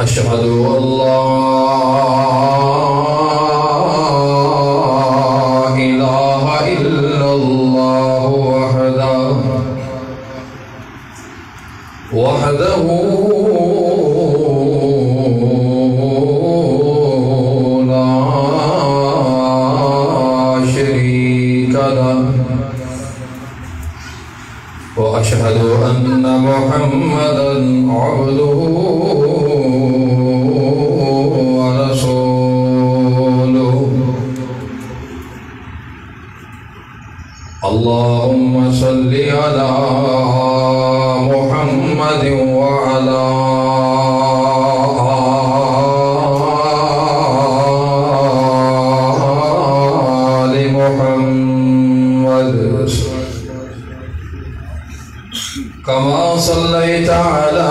أشهد أن لا إله إلا الله وحده لا شريك له وأشهد أن محمدًا عبده اللهم صل على محمد وعلى آل محمد كما صليت على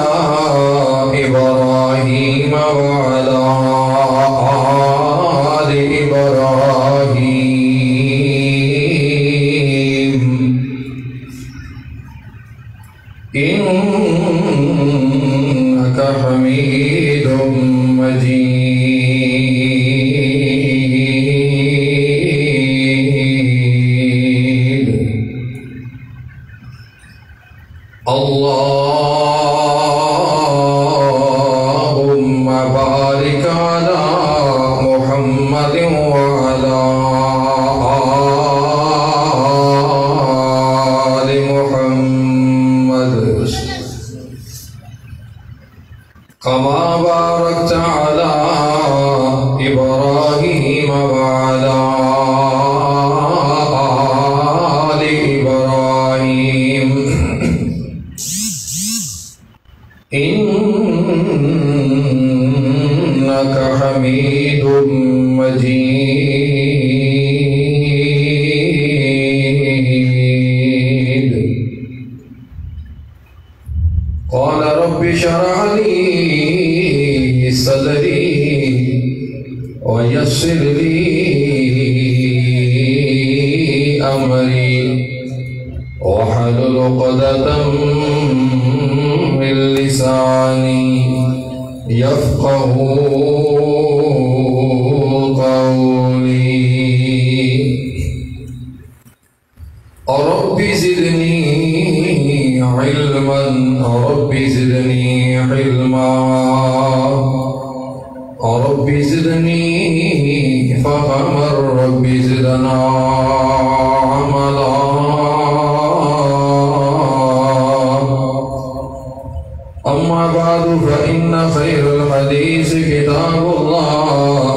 إبراهيم وعلى آل إبراهيم إنك حميد مجيد اللهم بارك على محمد وعلى آل محمد كما باركت على إبراهيم وعلى آل إبراهيم إنك حميد مجيد قال رب اشرح لي صدري ويسر لي أمري واحلل عقدة من لساني يفقه قولي رب زدني علما رب زدني علما رب زدني فهما رب زدنا عملا أما بعد فإن خير الحديث كتاب الله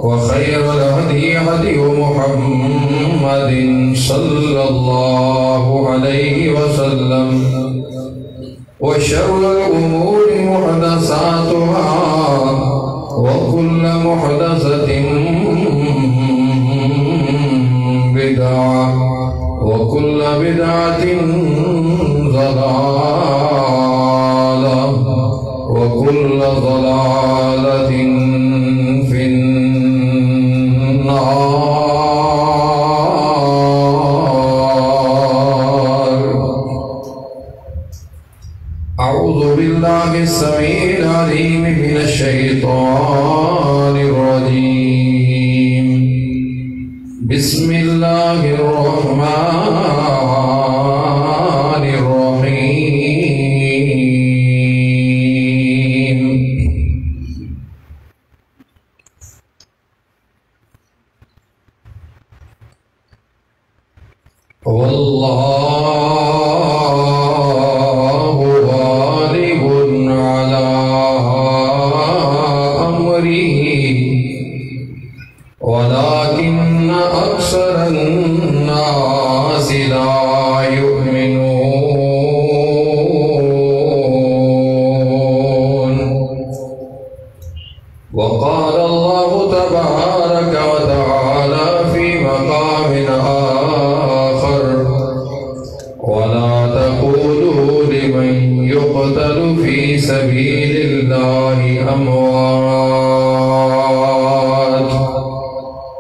وخير الهدي هدي محمد صلى الله عليه وسلم وشر الأمور محدثاتها وكل محدثة بدعة وكل بدعة ضلالة وكل ضلالة في النار. أعوذ بالله السميع العليم من الشيطان الرجيم. بسم الله الرحمن الرحيم. والله غالب على أمره ولكن أكثر الناس لا يؤمنون. وقال الله تبارك وتعالى في مقام آخر: ولا تقولوا لمن يقتل في سبيل الله أموات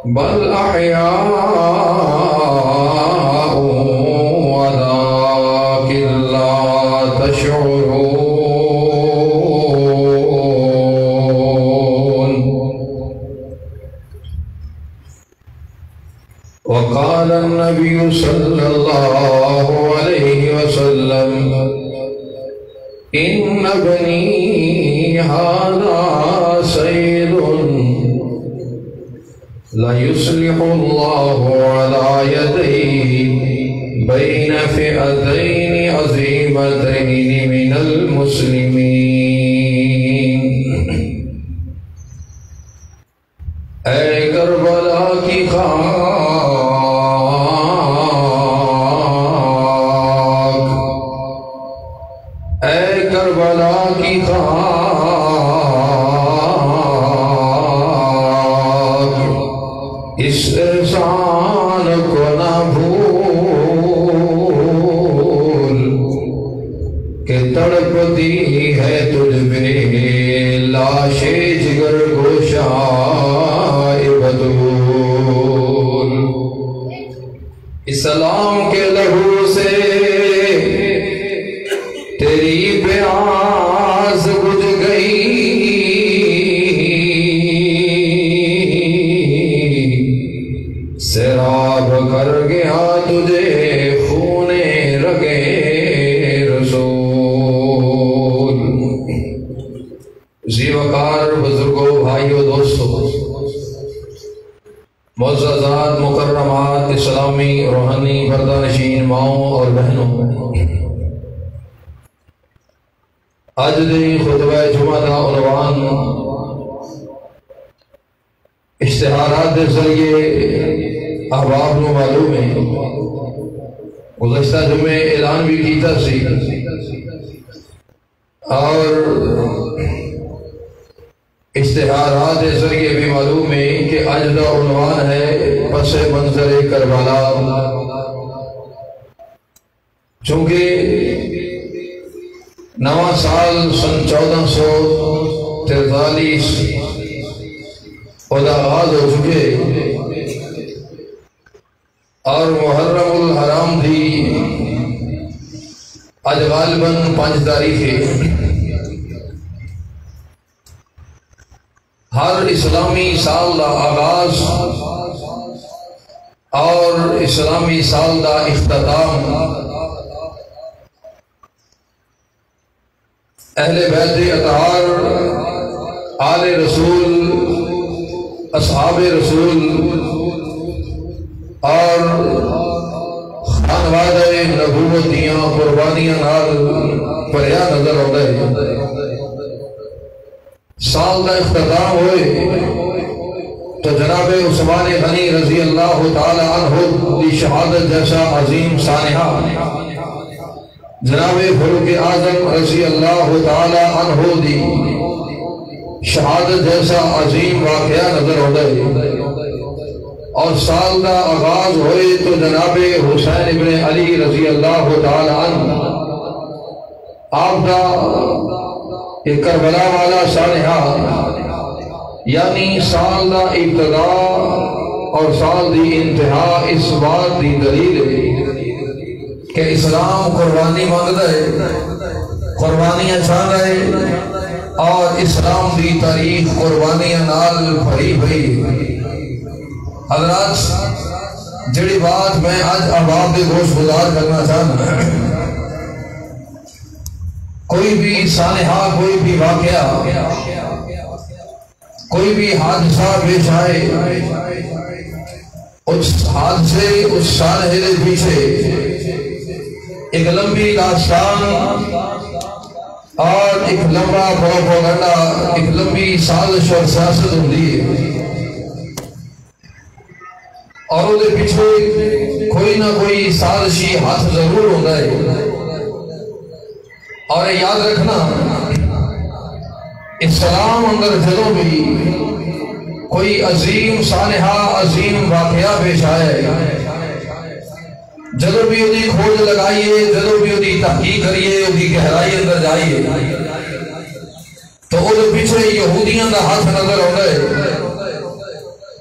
بل أحياء أولياء ولكن لا تشعرون. وقال النبي صلى الله عليه وسلم إن ابني هذا سيد لا يصلح الله على يديه بين فئتين عظيمتين من المسلمين. اے کربلا کی خاک، اے کربلا کی خاک، اس احسان کو نہ بھول کہ تڑپتی ہے تجھ پہ لاش جگر گوشائے بدول. اسلام کے لہو سے تیری پیاس بجھ گئی، سیراب کر گیا تجھے خون رگے رسول. ذی وقار بزرگوں، بھائیوں، دوستوں، معززات، مکرمات، اسلامی روحانی پردہ نشین ماؤں اور بہنوں، آج دی خطبہ جمعہ کا عنوان اشتہارات کے ذریعے احباب کو معلوم ہے. گزشتہ جمعے اعلان بھی کیتا سی اور اشتہارات کے ذریعے بھی معلوم ہے کہ آج کا عنوان ہے پس منظر کربلا. چونکہ نواں سال سن 1443 آغاز ہو چکے اور محرم الحرام تھی آج غالباً 5 تاریخ ہے. ہر اسلامی سال دا آغاز اور اسلامی سال دا اختتام اہل بیت اطہار، آل رسول، اصحاب رسول اور خانوادہ نبوت دیاں قربانیاں نال پریا نظر آتا ہے. سال کا اختتام ہوئے تو جناب عثمان غنی رضی اللہ تعالی عنہ کی شہادت جیسا عظیم سانحہ، جناب فاروق اعظم رضی اللہ تعالی عنہ دی شہادت جیسا عظیم واقعہ نظر ہوتا ہے. اور سال کا آغاز ہوئے تو جناب حسین ابن علی رضی اللہ تعالی عنہ آپ کا ایک کربلا والا سانحہ، یعنی سال کا ابتدا اور سال دی انتہا اس بات دی دلیل ہے کہ اسلام قربانی مانگتا ہے، قربانیاں چاہتا ہے اور اسلام دی تاریخ قربانیاں نال بھری بھری. حضرات، جڑی بات میں آج احباب دے گوش گزار کرنا چاہتا، کوئی بھی سانحہ، کوئی بھی واقعہ، کوئی بھی حادثہ پیش آئے، اس حادثے، اس سانحے کے پیچھے ایک لمبی داستان اور ایک لمبا پروپیگنڈا، ایک لمبی سازش اور سیاست ہوتی ہے. اور وہ پیچھے کوئی نہ کوئی سازشی ہاتھ ضرور ہوتا ہے. اور یاد رکھنا، اسلام اندر جدوں بھی کوئی عظیم سانحہ، عظیم واقعہ پیش آئے، جدوں بھی وہ کھوج لگائیے، جدوں بھی وہ تحقیق کریے، وہ گہرائی اندر جائیے تو وہ پیچھے یہودیاں دا ہاتھ نظر آتا ہے،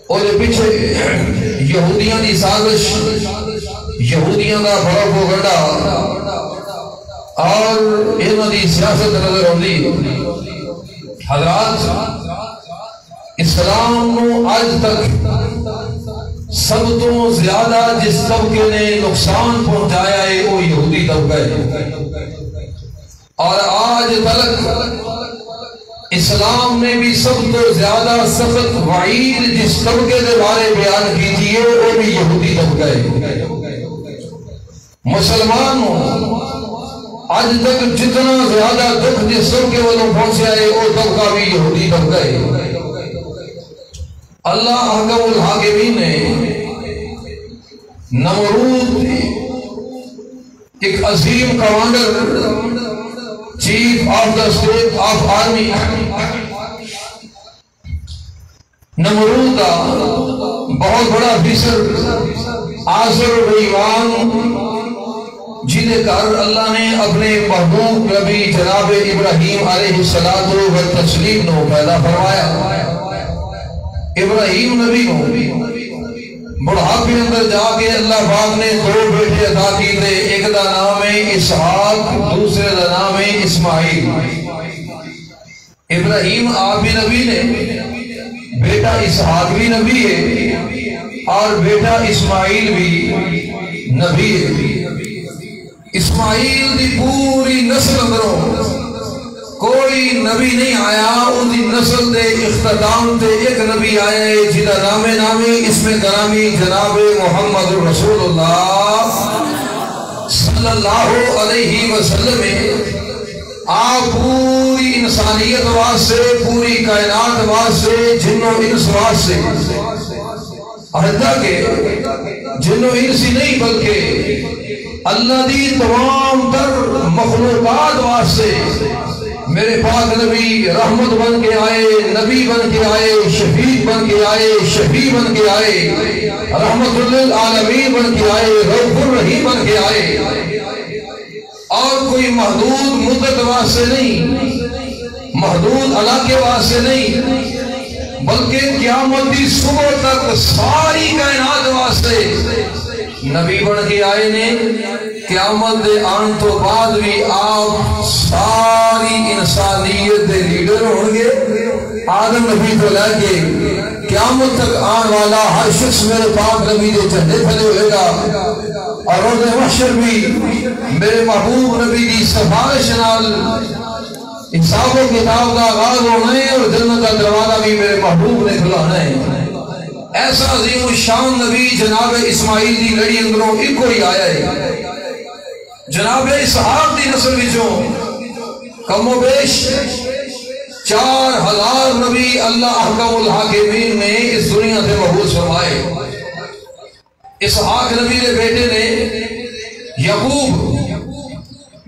وہ پیچھے یہودیاں دی سازش، یہودیاں دا پروپیگنڈا اور انہاں دی سیاست نظر آندی۔ حضرات، اسلام نو اج تک سب تو زیادہ جس طبقے نے نقصان پہنچایا ہے وہ یہودی طبقہ ہے، اور آج تک اسلام نے بھی سب تو زیادہ سخت وعید جس طبقے کے بارے بیان کی تھی وہ بھی یہودی طبقہ ہے۔ مسلمانوں آج تک جتنا زیادہ دکھ جس طبقے والوں پہنچا ہے وہ طبقہ بھی یہودی طبقہ ہے۔ اللہ احکم الحاکمین نے نمرود، ایک عظیم commander, chief of the state of army, Nimrod کا بہت بڑا افسر، آزر بیوان، جنہیں کر اللہ نے اپنے محبوب نبی جناب ابراہیم علیہ الصلوۃ والتسلیم نو پیدا فرمایا۔ ابراہیم نبی نو بڑھاپے اندر جا کے اللہ پاک نے دو بیٹے عطا کی تھے، ایک دا نام ہے اسحاق، دوسرے دا نام ہے اسماعیل۔ ابراہیم آپ بھی نبی نے، بیٹا اسحاق بھی نبی ہے اور بیٹا اسماعیل بھی نبی ہے۔ اسماعیل دی پوری نسل اندروں کوئی نبی نہیں آیا، ان دی نسل دے اختتام تے ایک نبی آیا ہے جدا نامی اسم گرامی جناب محمد رسول اللہ صلی اللہ علیہ وسلم۔ آپ پوری انسانیت واسطے، پوری کائنات واسطے، جن و انس واسطے، حتیٰ کہ جن و انسی نہیں بلکہ اللہ دی تمام تر مخلوقات واسطے میرے پاک نبی رحمت بن کے آئے، نبی بن کے آئے، شفیع بن کے آئے، شفیع بن کے آئے، رحمت للعالمین بن کے آئے، رؤوف الرحیم بن کے آئے، اور کوئی محدود مدت واسطے نہیں، محدود علاقے واسطے نہیں، بلکہ قیامت کی صبح تک ساری کائنات واسطے نبی بن کے آئے نے۔ قیامت دے آن تو بعد بھی آپ ساری انسانیت دے لیڈر ہوں گے۔ آدم نبی تو لے کے قیامت تک آن والا ہر شخص میرے پاک نبی دے جھنڈے تھلے ہوئے گا، اور روز محشر بھی میرے محبوب نبی دی سفارش نال حساب و کتاب کا آغاز ہونا ہے، اور جنت کا دروازہ بھی میرے محبوب نے کھلانا ہے۔ ایسا عظیم الشان نبی جناب اسماعیل دی لڑی اندروں ایک کوئی آیا ہے۔ جناب اسحاق دی نسل وچوں کم و بیش 4000 نبی اللہ احکم الحاکمین نے اس دنیا سے مبعوث فرمائے۔ اسحاق نبی کے بیٹے نے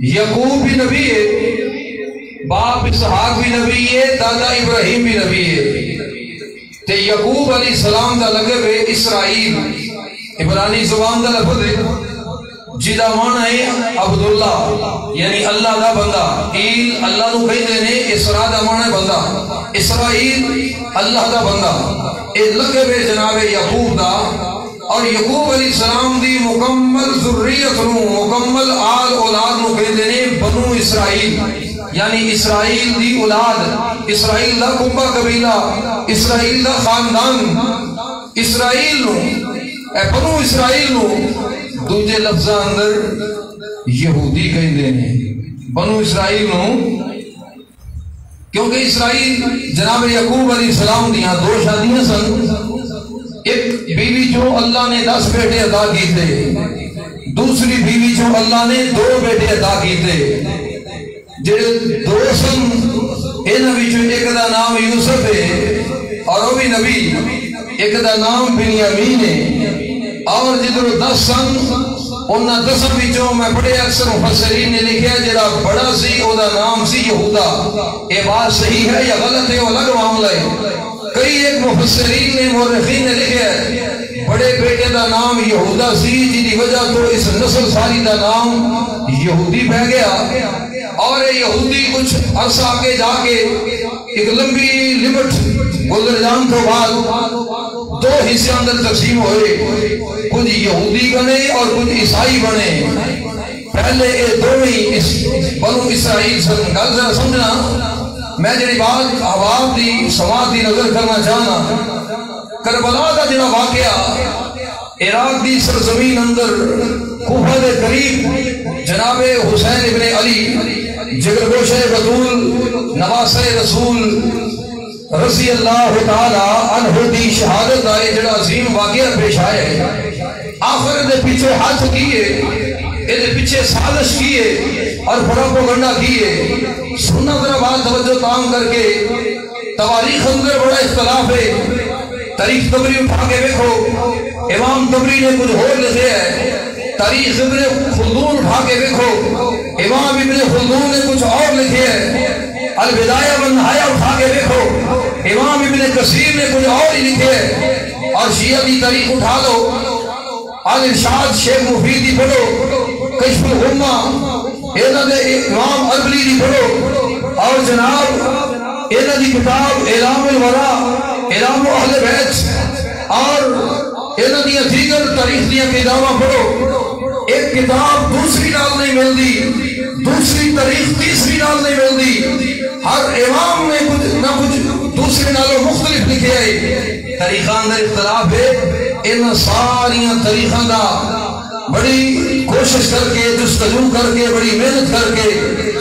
یعقوب بھی نبی ہے، باپ اسحاق بھی نبی ہے، دادا ابراہیم بھی نبی ہے۔ تے یعقوب علیہ السلام دا لقب ہے اسرائیل، عبرانی زبان دا لفظ ہے جدا معنی ہے عبداللہ، یعنی اللہ دا بندہ۔ ایل اللہ نو کہتے نے، اسرا دا معنی بندہ، اسرائیل اللہ دا بندہ۔ اے لقب ہے جناب یعقوب دا، اور یعقوب علیہ السلام دی مکمل ذریت نو، مکمل آل اولاد نو کہتے نے بنو اسرائیل، یعنی اسرائیل دی اولاد، اسرائیل دا کنبہ قبیلہ، اسرائیل دا خاندان۔ اسرائیل نو، اے بنو اسرائیل نو دوجے لفظ اندر یہودی کہندے نے، بنو اسرائیل نو، کیونکہ اسرائیل جناب یعقوب علیہ السلام دیاں دو شادیاں سن۔ ایک بیوی جو اللہ نے 10 بیٹے عطا کیتے، دوسری بیوی جو اللہ نے 2 بیٹے عطا کیتے۔ جڑے 2 سن انہاں وچوں ایک دا نام یوسف ہے اور وہ بھی نبی، ایک دا نام بنیامین ہے، اور جدھر 10 سن انہاں 10 وچوں میں بڑے اکثر مفسرین نے لکھا جڑا بڑا سی او دا نام سی یہودا۔ یہ بات صحیح ہے یا غلط ہے وہ الگ معاملہ ہے۔ کئی ایک مفسرین نے، مورخین نے لکھا ہے بڑے بیٹے دا نام یہودا سی، جی دی وجہ تو اس نسل ساری دا نام یہودی پہ گیا، اور یہودی کچھ عرصہ آگے جا کے ایک لمبی لمٹ گزر جان تو بعد دو حصے اندر تقسیم ہوئے، کچھ یہودی بنے اور کچھ عیسائی بنے۔ پہلے یہ دونوں بنو اسرائیل سے گل ذرا سمجھنا، میں جڑی بات عوام دی سماعت دی نظر کرنا چاہنا، کربلا کا جڑا واقعہ عراق دی سرزمین اندر کوفہ دے قریب جناب حسین ابن علی جگرگوشہ بطول نواسہ رسول رضی اللہ تعالی عنہ دی شہادت دا جڑا عظیم واقعہ پیش آیا ہے، آخر دے پیچھے ہاتھ کیے، دے پیچھے سازش کیے اور پروپیگنڈا کیے۔ سننا ذرا بات توجہ تام کر کے، تواریخ اندر بڑا اختلاف ہے۔ تاریخ تبری اٹھا کے دیکھو، امام تبری نے کچھ اور لکھے ہے۔ تاریخ ابن خلدون اٹھا کے دیکھو، امام ابن خلدون نے کچھ اور لکھے ہے۔ البدایہ والنہایہ اٹھا کے دیکھو، امام ابن کثیر نے کچھ اور ہی لکھے ہے۔ اور شیعہ کی تاریخ اٹھا لو، الارشاد شیخ مفید دی پڑھو، کشف الغمہ امام اربلی دی پڑھو، اور جناب انہاں دی کتاب اعلام الورا، اعلام اہل بیت، اور انہاں دی دیگر تاریخ دی کتاباں پڑھو۔ ایک کتاب دوسری نال نہیں ملتی، دوسری تاریخ تیسری نال نہیں ملتی، ہر امام نے کچھ نہ کچھ دوسرے نالوں مختلف لکھے ہے۔ تاریخاں اندر اختلاف ہے، ان ساریاں تاریخاں دا بڑی کوشش کر کے، جستجو کر کے، بڑی محنت کر کے،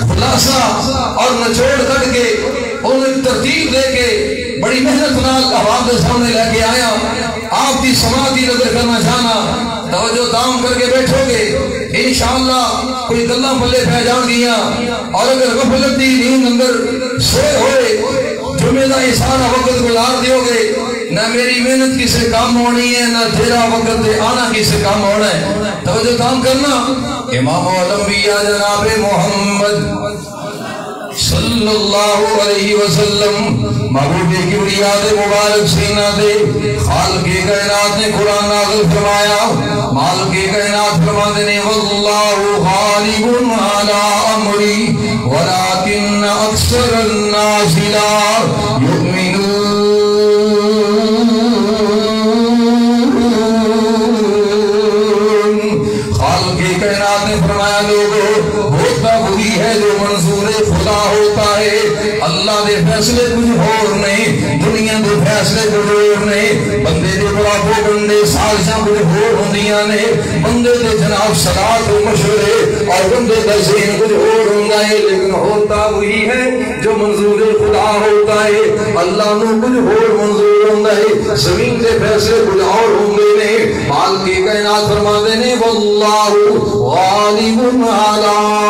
خلاصہ اور نچوڑ کر کے، انہیں ترتیب دے کے بڑی محنت نال عوام کے سامنے لے کے آیا۔ آپ کی سماعت کی نظر کرنا چاہنا، توجہ تام کر کے بیٹھو گے انشاءاللہ کوئی گلاں پلے پہ جان گیا، اور اگر غفلت دی نیند اندر سوئے ہوئے جمعہ دا سارا وقت گزار دیو گے، نہ میری محنت کسے کام ہونی ہے، نہ تیرا وقت دے آنا کسے کام ہونا ہے۔ توجہ تام کرنا، امام الانبیاء جناب محمد صلی اللہ علیہ وسلم محبوب کبریا دے مبارک سینہ دے خالق کائنات نے قرآن نازل فرمایا، مالک کائنات فرماتے نے واللہ غالب علی امری ولکن اکثر الناس لا یؤمنون۔ خالق کائنات نے فرمایا لوگو ہوتا وہی ہے جو منظور خدا ہوتا ہے، اللہ دے فیصلے کچھ اور نہیں، دنیا دے فیصلے کچھ اور نہیں، بندے دے بڑاپو بندے سازشاں کچھ اور ہوندیاں نے، بندے دے جناب صلاح و مشورے اور بندے دا ذہن کچھ اور ہوندا ہے، لیکن ہوتا وہی ہے جو منظور خدا ہوتا ہے۔ اللہ نو کچھ اور منظور ہوندا ہے، زمین دے فیصلے کچھ اور ہوندے نے۔ مالک کائنات فرماتے نے واللہ غالب علی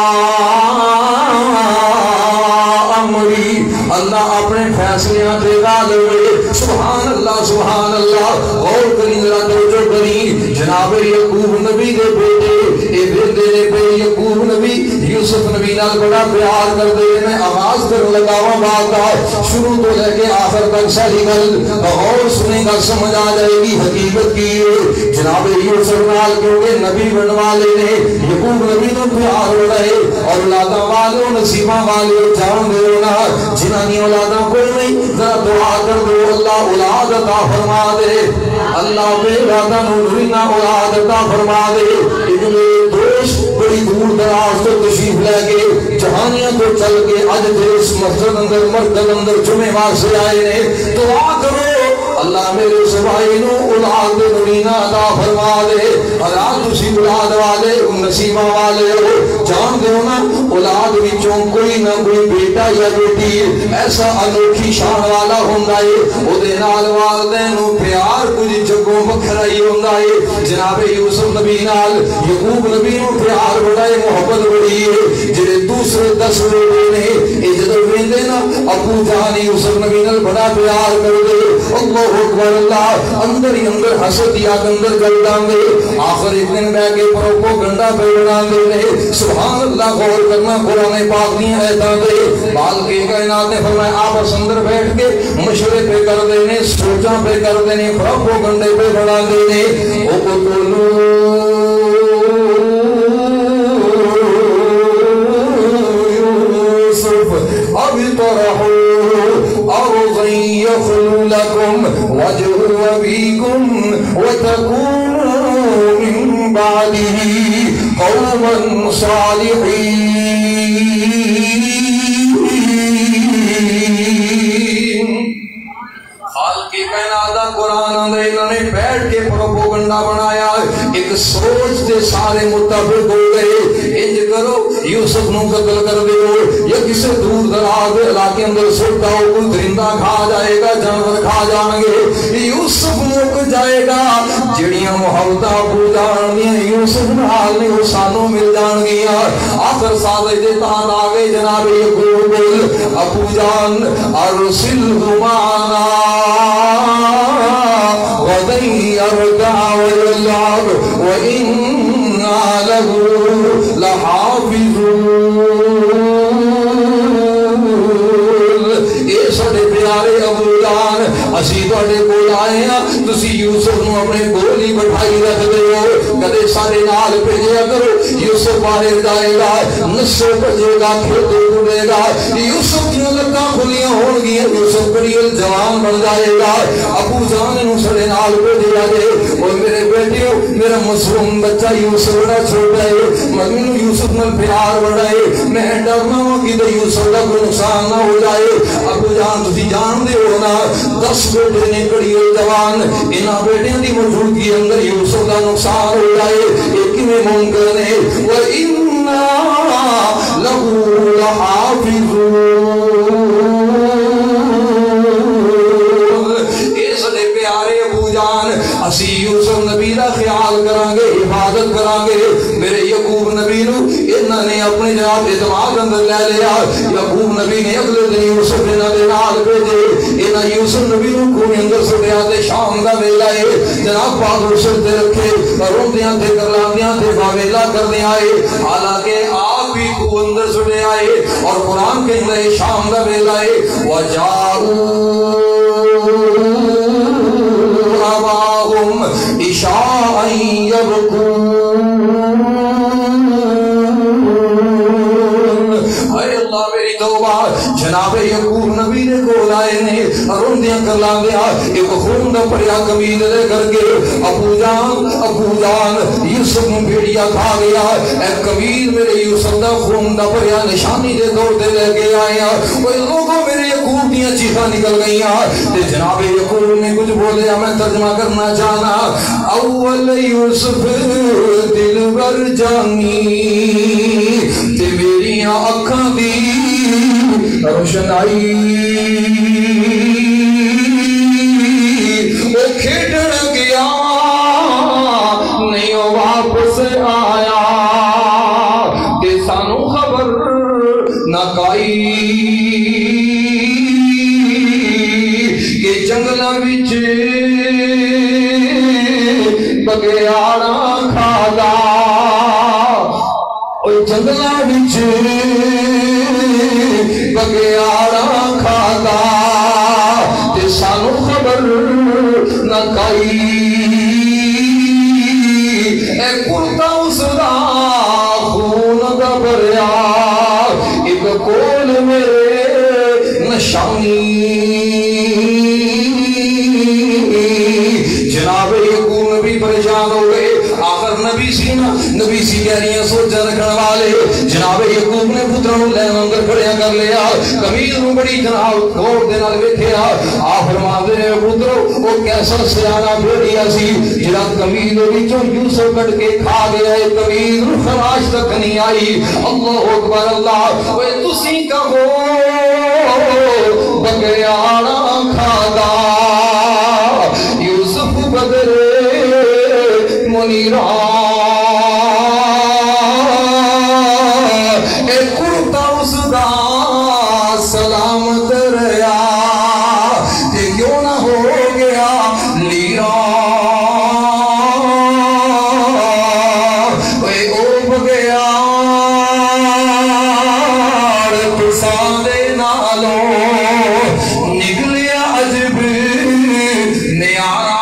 امری، اللہ اپنے فیصلیاں پہ غالب ہے۔ سبحان اللہ سبحان اللہ، غور کریں ذرا توجہ کریں، جناب یعقوب نبی دے بیٹے اے بیٹے نے پہ یعقوب نبی یوسف نبی نال بڑا پیار کر دے۔ میں آغاز کر لگاواں بات کا، شروع تو لے کے آخر تک ساری گل غور سنیں گا سمجھ آ جائے گی حقیقت کی ہے۔ جناب یوسف نال کیونکہ نبی بن والے نے یعقوب نبی تو پیار ہو رہے، اور اولاداں والوں نصیباں والے جان دے ہونا، جنہاں دی اولاداں کوئی نہیں، ذرا دعا کر دو اللہ اولاد عطا فرما دے، اللہ بے اولاداں نورینہ اولاد عطا فرما دے۔ ابن دوست بڑی دور دراز تو تشریف لے کے جہانیاں تو چل کے اج دے اس مسجد اندر مرکز اندر جمعہ واسطے آئے نے، دعا کرو اللہ میرے سبائی نو اولاد نورینہ عطا فرما دے۔ اور آج تسی اولاد والے نصیبہ والے ہو، جان دے نا اولاد وچوں کوئی نہ کوئی بیٹا یا بیٹی ایسا انوکھی شان والا ہوندا ہے، او دے نال والدین نو پیار کچھ جگوں وکھرا ہی ہوندا ہے۔ جناب یوسف نبی نال یعقوب نبی نو پیار بڑا ہے، محبت بڑی ہے۔ جڑے دوسرے 10 بیٹے نے اے جدوں ویندے نا ابو جان یوسف نبی نال بڑا پیار کردے، اللہ اکبر اللہ، اندر ہی اندر حسد یا اندر گردان دے، آخر ایک دن بہ کے پروپیگنڈا پہ بنا دے نے۔ سبحان اللہ، غور کرنا قرآن پاک دی آیتاں دے۔ مالک کائنات نے فرمایا آپس اندر بیٹھ کے مشورے پہ کر دینے، سوچاں پہ کر دینے، پروپیگنڈے پہ بنا دینے۔ اب طرحوا أرضا يخل لكم وجه أبيكم بعده قوما صالحين. خالق کائنات قرآن اندر انہوں نے بیٹھ کے پروپوگنڈا بنایا، ایک سوچ دے سارے متفق ہو گئے، انج کرو یوسف نو قتل کر دیو یا کسی دور دراز علاقے اندر سٹا ہو، کوئی درندہ کھا جائے گا، جانور کھا جائیں گے، یوسف مک جائے گا، جڑیاں محبتاں ابو جان دیاں یوسف نال نے وہ سانوں مل جان گیا. آخر سازش دے تحت آ گئے جناب یعقوب، ابو جان ارسلہ معنا غدا يرتع ويلعب وإنا له لحافظون. اے ساڈے پیارے ابو جان، اسی تواڈے کول آئے ہاں، تسی یوسف نو اپنے کول ہی بٹھائی رکھ دیو، کدے سارے نال بھیجیا کرو. یوسف باہر جائے گا، نسو بجے گا، کھیتوں اڑے گا، یوسف کی لکاں کھلیاں ہون گیا، یوسف بڑی جوان بن جائے گا. ابو جان نو سارے نال بھیجیا جائے، اور میرے بیٹیو میرا معصوم بچہ یوسف بڑا چھوٹا ہے، مینوں یوسف نال پیار بڑا ہے، میں ڈرنا ہوں کہ یوسف دا کوئی نقصان نہ ہو جائے. ابو جان تسی جان دے ہو نا 10 بیٹے نے کڑی جوان، انہاں بیٹیاں دی موجودگی اندر یوسف دا نقصان ہو جائے، یہ کیویں ممکن ہے؟ وَإِنَّا لَهُ لَحَافِظُونَ. اے سارے پیارے ابو جان، اسی یوسف نبی دا خیال کران گے، حفاظت کران گے. میرے یعقوب نبی نو انہاں نے اپنے جناب اعتماد اندر لے لیا. یعقوب نبی نے اگلے دن یوسف انہاں دے نال بھیجے، انہاں یوسف نبی نو کونے اندر سٹیا تے شام دا ویلا ہے جناب پاک سر تے رکھے، روندیاں تے کرلاندیاں تے باویلا کردے آئے، حالانکہ آپ بھی کو اندر سٹے آئے. اور قرآن کہندا ہے شام دا ویلا ہے وجاؤ أباهم عشاء يبكون. اے اللہ میری توبہ، جناب یعقوب نبی نے کول آئے نے روندیاں کرلاندیاں ایک خون دا پڑیا قمیض دے کر کے ابو جان یوسف نو بھیڑیا کھا گیا. اے قمیض میرے یوسف دا خون دا پڑیا نشانی دے طور تے لے کے آئے. اوے لوگوں میرے یعقوب دیاں چیخاں نکل گئیاں تے جناب یعقوب نے کچھ بولیا، میں ترجمہ کرنا چاہنا. اول یوسف دل بر جانی تے میری اکھاں دی روشنائی، وہ کھیڈن گیا نہیں واپس آیا تے سانو خبر نہ کائی کہ جنگلاں وچ بگیاڑاں کھادا، او جنگلاں وچ بگیاڑاں کھادا تے سانو خبر نہ کائی. اے کرتا اس دا خون دا بھریا، ایک کول میرے نشانی. جناب یعقوب نبی پریشان ہو گئے. آخر نبی سی نا، نبی سی گہریاں سوچاں رکھن والے. جناب یعقوب نے پتراں نوں لین اندر کھڑیا کر لیا، قمیض نوں بڑی جناب غور دے نال ویکھیا. آ فرماندے نے پترو او کیسا سیانا بھیڑیا سی جڑا قمیض وچوں یوسف کٹ کے کھا گیا ہے، قمیض نوں خراش تک نہیں آئی. اللہ اکبر اللہ. اوے تسی کہو بگیاڑاں کھادا یوسف بدرے منیران، اے کرتا اس دا سلامت رہیا تے کیوں نہ ہو گیا لیران. اے او بگیاڑ پسان دے نالوں نکلیا عجب نیارا.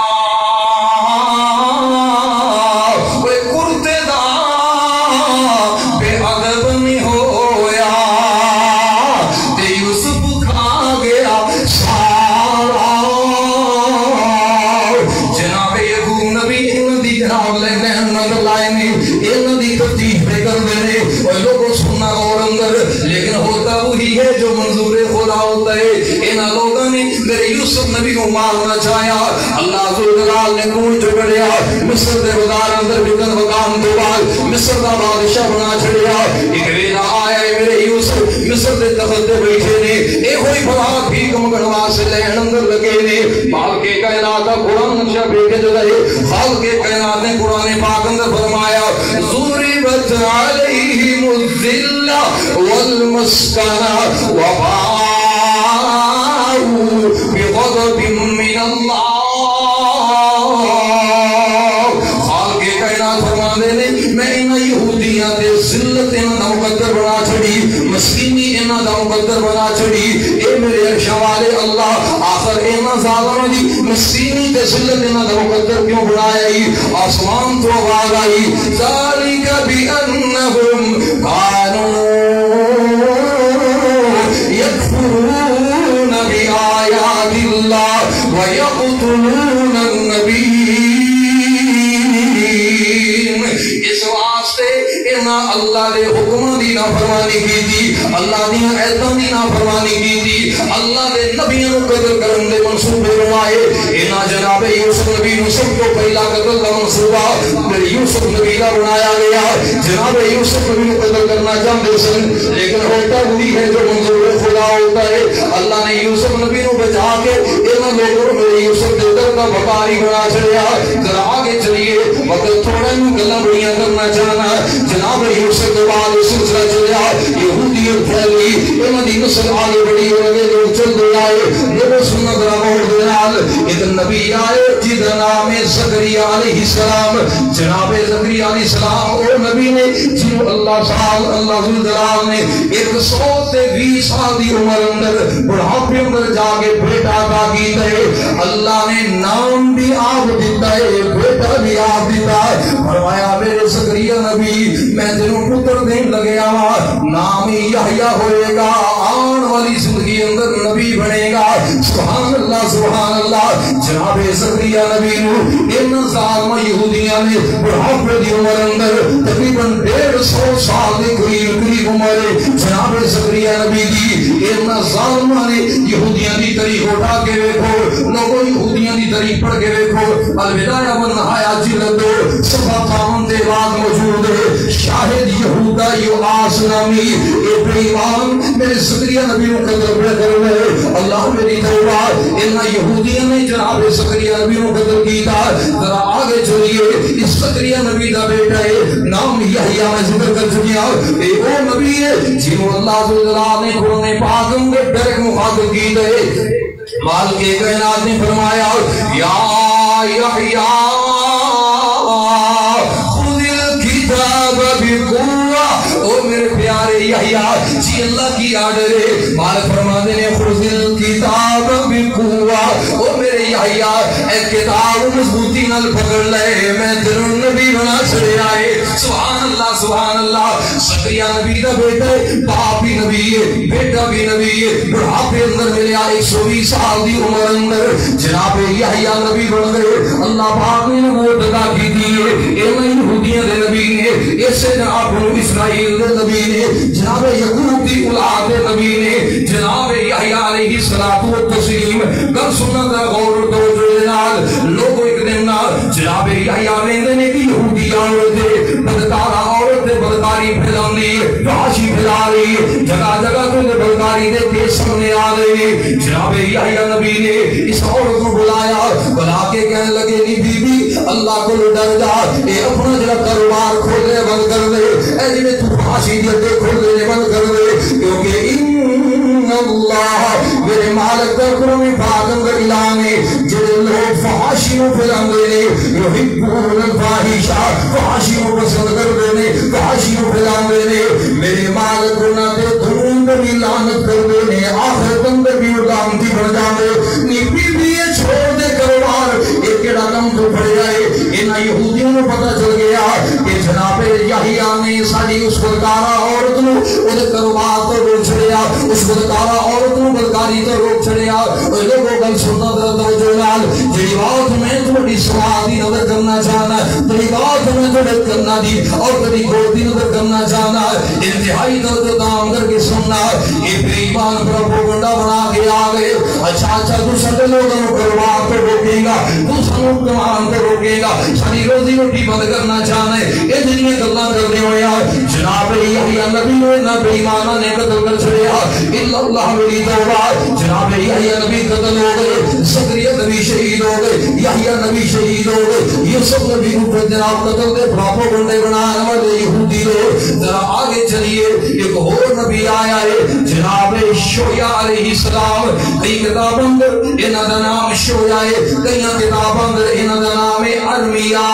نین نظر لائے نے انہاں دی تفتیش پہ کر دینے اور لوگوں سننا اور اندر لیکن ہوتا وہی ہے جو منظور خدا ہوتا ہے انہاں لوگوں نے میرے یوسف نبی کو مارنا چاہیا اللہ ذوالجلال نے کون جو کریا مصر دے بازار اندر بکن وقام تو بعد مصر دا بادشاہ بنا چھڑیا ایک ویلا آیا ہے میرے یوسف مصر دے تخت دے بیٹھے نے اے ہوئی بھلا بھی کم گنوا سے لین اندر لگے نے مال کے کائنات کا قرآن نقشہ بھیجے جو رہے خال کے کائنات نے قرآن پاک اندر فرمایا ضربت علیہم الذلہ والمسکنہ وباءوا بغضب من اللہ خال کے کائنات فرما دینے میں انہا یہودیاں دے ذلت انہا مقدر بنا چھڑی مسکینی انہا دا مقدر بنا چھڑی اے میرے عرشہ والے اللہ آخر انہا ظالمہ دی مسکینی دے ذلت انہا دا مقدر کیوں بنایا ہی آسمان تو آواز آئی ذالک بِأَنَّهُمْ كَانُوا يَكْفُرُونَ بِآيَاتِ اللَّهِ وَيَقْتُلُونَ النَّبِيِّينَ اس واسطے انہاں اللہ دے حکم دی نافرمانی کی تھی اللہ دی ایتاں دی نافرمانی کی تھی اللہ دے نبیوں کو قتل کرن دے منصوبے بنائے انہاں جناب یوسف نبی نو سب کو پہلا قتل کا منصوبہ میرے یوسف نبی کا بنایا گیا جناب یوسف نبی کو قتل کرنا چاہتے سن لیکن ہوتا وہی ہے جو منظور خدا ہوتا ہے اللہ نے یوسف نبی نو بچا کے انہاں لوگوں میرے یوسف دے در کا بکاری بنا چھڑیا ذرا آگے چلیے وقت تھوڑا نو گلاں بڑیاں کرنا چاہنا جناب یوسف کے بعد سلسلہ چلیا یہودیت پھیلی انہاں دی نسل آگے بڑی اور اگے لوگ چل دے آئے لوگوں سننا ذرا غور دے نال ایک نبی آئے جدا نام زکریا علیہ السلام جناب زکریا علیہ السلام اور نبی نے جنہوں اللہ سال اللہ ذوالجلال نے 120 سال دی عمر اندر بڑھاپے اندر جا کے بیٹا عطا کیتا ہے اللہ نے نام بھی آپ دیتا ہے بیٹا بھی آپ دیتا ہے فرمایا میرے زکریا نبی میں تینوں پتر دین لگے آوا نام یحییٰ ہوئے گا آن والی زندگی اندر نبی بنے گا سبحان اللہ جناب زکریا نبی نو ان ظالمہ یہودیاں نے بڑھاپے دی عمر اندر تقریباً 150 سال دے قریب عمر جناب زکریا نبی دی ان ظالمہ نے یہودیاں دی تاریخ اٹھا کے دیکھو لوگوں یہودیاں دی تاریخ پڑھ کے دیکھو الوداع والنہایا جلد 57 دے بعد موجود ہے شاہد یہودا یوآس نامی ابراہیم میرے زکریا نبی کو قتل کر رہے اللہ میری توبہ ان یہودیوں نے جناب زکریا نبی کو قتل کیتا ذرا آگے چلیے اس زکریا نبی دا بیٹا ہے نام یحییٰ میں ذکر کر چکیا اے وہ نبی ہے جنہوں اللہ ذوالجلال نے قرآن پاک میں ڈائریکٹ مخاطب کی ہے مال کے کائنات نے فرمایا یا یحییٰ خذ الکتاب بقوہ او میرے پیارے یحییٰ جی اللہ کی آرڈر ہے مالک فرمانے نے خذ الکتاب بقوہ او میرے یحییٰ اے کتاب مضبوطی نال پکڑ لے میں تیروں نبی بنا چھڑے آئے سبحان اللہ زکریا نبی دا بیٹا ہے باپ بھی نبی ہے بیٹا بھی نبی ہے بڑھاپے اندر ملیا 120 سال دی عمر اندر جناب یحییٰ نبی بن گئے اللہ پاک نے نبوت عطا کی دی ہے اے یہودیاں دے نبی نے ایسے جناب بنو اسرائیل دے نبی نے جناب یعقوب دی اولاد دے نبی نے جناب یحییٰ علیہ الصلوۃ والتسلیم کر سننا دا غور و توجہ نال لوگوں ایک دن جناب یحییٰ ویندے نے کہ یہودیاں دے بدکارا عورت دے بدکاری پھیلاندی فحاشی پھیلا رہی جگہ جگہ تو دے بدکاری دے کیس سامنے آ رہے جناب یحییٰ نبی نے اس عورت کو بلایا بلا کے کہنے لگے نہیں بی بی اللہ کو ڈر جا اے اپنا جڑا کاروبار کھولنے بند کر دے اے جی تو فحاشی دے کھولنے بند کر دے کیونکہ ان اللہ میرے مالک کا قرآن پاک اندر اعلان ہے جڑے لوگ فحاشی کو پھیلاندے نے یحبون الفاحشہ فحاشی کو پسند کرتے نے فحاشی کو پھیلاندے نے میرے مالک نہ تے دھون بھی لعنت کرتے نے آخرت اندر بھی لعنتی بن جاندے نی بی چھوڑ دے کاروبار یہ کیڑا کم تو پڑ جائے انہاں یہودیوں کو پتہ چل گیا کہ جناب یحییٰ نے ساری اس بدکارا عورت نو اودے کاروبار تو روک چھڑیا اس بدکارا عورت نو بدکاری تو روک چھڑیا اور لوگوں گل سننا توجہ نال جڑی بات میں تھوڑی کبھی سواد دی نظر کرنا چاہنا ہے، کبھی بات میں جڑت کرنا دی، اور کبھی گود دی نظر کرنا چاہنا ہے، انتہائی درد دام کر کے سننا ہے. یہ بے ایمان پر پروپیگنڈا بنا کے آ گئے. اچھا تو سارے لوگوں کو کروا تو روکے گا، تو سانو کمان تو روکے گا، ساری روزی روٹی بند کرنا چاہنا ہے. یہ دنیا گلاں کرنے ہوئے جناب یحییٰ نبی ہوئے نہ بے ایمانہ نے قتل کر چھڑیا. الا اللہ میری توبہ، جناب یحییٰ نبی قتل ہو گئے، زکریا نبی شہید ہو گئے، یحییٰ نبی شہید ہو گئے. یہ سب نبی کو جناب قتل دے پروپیگنڈے بنانے والے یہودی لوگ. ذرا آگے چلیے، ایک اور نبی آیا ہے جناب شویا علیہ السلام. کئی کتابوں اندر انہاں دا نام شویا ہے، کئی کتابوں اندر انہاں دا نام ہے ارمیا.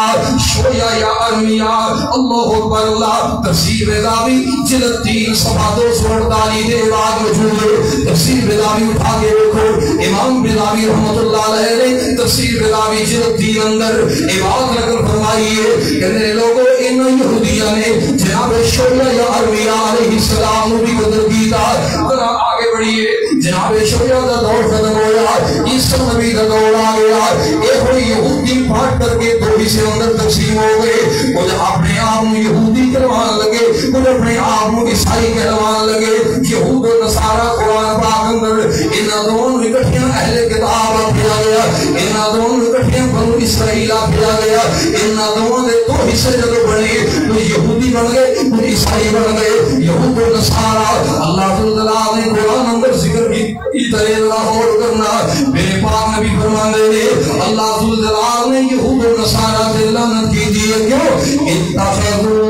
شویا یا ارمیا، اللہ اکبر اللہ. تفسیر بیضاوی جلد 3 صفحہ 248 دے بعد موجود ہے. تفسیر بیضاوی اٹھا کے دیکھو، امام بیضاوی رحمۃ اللہ علیہ نے تفسیر بیضاوی جلد 3 اندر یہ بات نقل فرمائی ہے کہ میرے لوگوں ان یہودیاں نے جناب شویا یا ارمیا علیہ السلام بھی قتل کیتا. ذرا آگے بڑھیے، جناب شویا کا دور ختم ہوا، عیسیٰ نبی کا دور آ گیا. ایک بڑی یہودی پھاٹ کر کے 2 حصے اندر تقسیم ہو گئے. کچھ اپنے آپ میں یہودی کہلوانے لگے، کچھ اپنے آپ میں عیسائی کہلوانے لگے. یہود و نصارہ قرآن پاک اندر انہاں دونوں اکٹھیاں اہل کتاب پھیلا گیا، انہاں دونوں اکٹھیاں بنو اسرائیل پھیلا گیا. انہاں دونوں دے 2 حصے جدوں بنے، کچھ یہودی بن گئے، کچھ عیسائی بن گئے. یہود و نصارہ اللہ تعالیٰ نے قرآن اندر ذکر کی طرح لاہور کرنا. میرے پاک نبی فرماندے نے اللہ تعالیٰ نے یہود و نصارہ سے لعنت کی دی ہے. کیوں؟ اتخذوا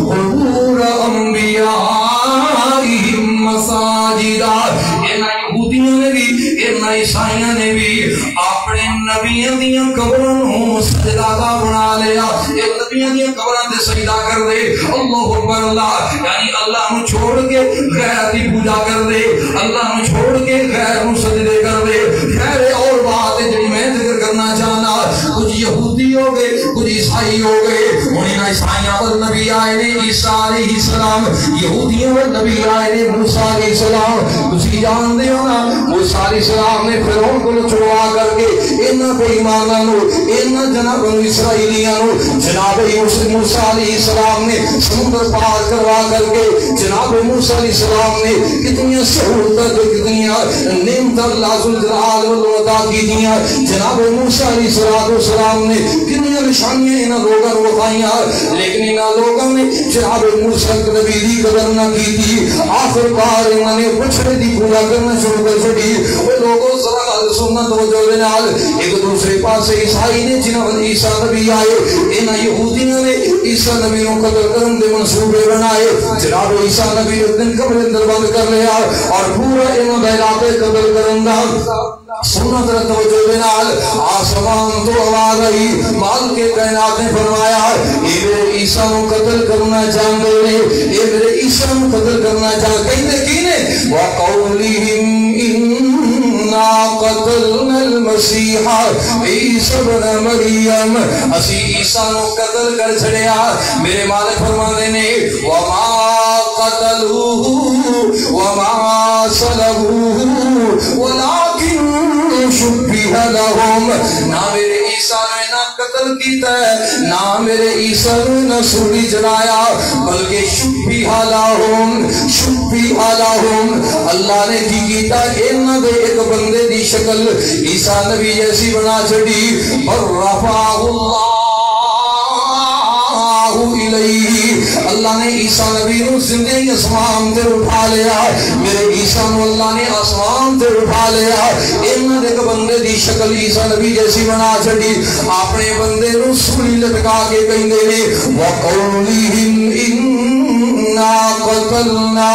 قبور انبیائہم مساجدا. یہودیوں نے بھی عیسائیوں نے بھی اپنے نبیوں دیاں قبراں نوں سجدہ بنا لیا. ایک نبیوں دیاں قبراں تے سجدہ کر دے. اللہ اکبر اللہ. یعنی اللہ نو چھوڑ کے غیر دی پوجا کر دے، اللہ نو چھوڑ کے غیر نو سجدے کر دے. خیر اور بات ہے جڑی میں ذکر کرنا چاہنا، کچھ یہودی ہو گئے، کچھ عیسائی ہو گئے. انہاں عیسائیاں ول نبی آئے نے عیسیٰ علیہ السلام، یہودیوں ول نبی آئے نے موسیٰ علیہ السلام. تسی جان دے ہو نا موسیٰ علیہ السلام نے فرعون کو چھڑوا کر کے انہاں بے ایماناں نو، انہاں جناب اسرائیلیاں نو جناب موسیٰ علیہ السلام نے سمندر پار کروا کر کے جناب موسیٰ علیہ السلام نے کتنی سہولتیں کتنی نعمت اللہ ذوالجلال والعطا کی دیا. جناب موسیٰ علیہ السلام نے کتنی نشانیاں انہاں لوگاں نو دکھائیاں، لیکن انہاں لوگاں نے جناب موسیٰ نبی دی قدر نہ کی تھی. آخر کار انہاں نے بچڑے دی پوجا کرنا شروع کر چھڑی. وہ لوگوں ذرا گل سننا توجہ دے نال. ایک دوسرے پاسے عیسائی نے جناب عیسیٰ نبی آئے، انہاں یہودیاں نے عیسیٰ نبی نو قتل کرن دے منصوبے بنائے. جناب عیسیٰ نبی دن قبر اندر بند کر لیا اور پورا انہاں دا علاقے قتل کرن دا. سننا ذرا توجہ دے نال. آسمان تو آواز آئی، مالک کائنات نے فرمایا اے میرے عیسیٰ نو قتل کرنا چاہندے نے، اے میرے عیسیٰ نو قتل کرنا چاہندے. کہندے کی نے وَقَوْلِهِمْ إِنَّا قَتَلْنَا الْمَسِيحَ عِيسَى ابْنَ مَرْيَمَ. اسی عیسیٰ نو قتل کر چھڑیا. میرے مالک فرماندے نے وَمَا قَتَلُوهُ وَمَا صَلَبُوهُ وَلَكِنْ شُبِّهَ لَهُمْ. نہ میرے عیسیٰ نے نہ قتل کیتا ہے، نہ میرے عیسیٰ نے نہ سولی جلایا، بلکہ شُبِّهَ لَهُمْ شُبِّهَ لَهُمْ. اللہ نے کی کیتا انہاں دے ایک بندے دی شکل عیسیٰ نبی جیسی بنا چھڑی. وَرَفَعَهُ اللَّهُ الیہ. اللہ نے عیسیٰ نبی نو زندگی آسمان تے اٹھا لیا. میرے عیسیٰ نو اللہ نے آسمان تے اٹھا لیا. انہاں دے ایک بندے دی شکل عیسیٰ نبی جیسی بنا چھڑی. اپنے بندے نو سولی لٹکا کے کہندے نے وَقَوْلِهِمْ إِنَّا قَتَلْنَا.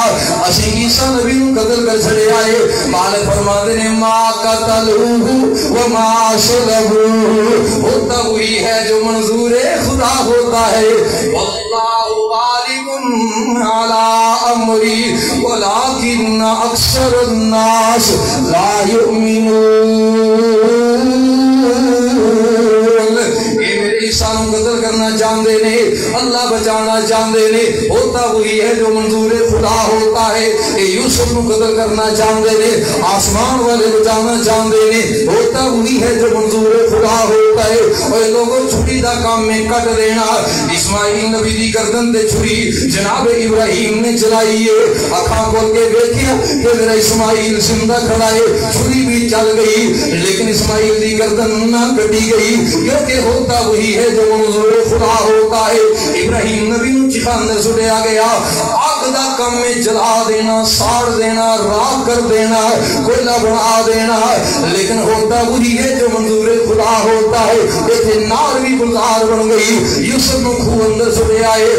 اسی عیسیٰ نبی نو قتل کر چھڑے آئے. مالک فرماتے نے ما قتلوه وما صلبوه. ہوتا وہی ہے جو منظور خدا ہوتا ہے. واللہ غالب علی امری ولکن اکثر الناس لا یؤمنون. عیسیٰ نو قتل کرنا چاہندے نے. اللہ بچانا چاہتے نے ہوتا وہی ہے جو منظور خدا ہوتا ہے. یوسف کو قتل کرنا چاہتے نے آسمان والے بچانا چاہتے نے ہوتا وہی ہے جو منظور خدا ہوتا ہے. اور لوگوں چھری دا کام میں کٹ دینا. اسماعیل نبی دی گردن تے چھری جناب ابراہیم نے چلائی ہے. اکھاں کھول کے دیکھیا کہ میرا اسماعیل زندہ کھڑا ہے. چھری بھی چل گئی لیکن اسماعیل دی گردن نہ کٹی گئی کیونکہ ہوتا وہی ہے جو منظور خدا ہوتا ہے. ابراہیم نبی نو چخاندر سٹیا گیا. آگ دا کم میں جلا دینا, ساڑ دینا, راکھ کر دینا, کوئلہ بنا دینا, لیکن ہوتا وہی ہے جو منظور خدا ہوتا ہے. ایتھے نار بھی گلزار بن گئی. یوسف نو خوہ اندر سٹیا ہے.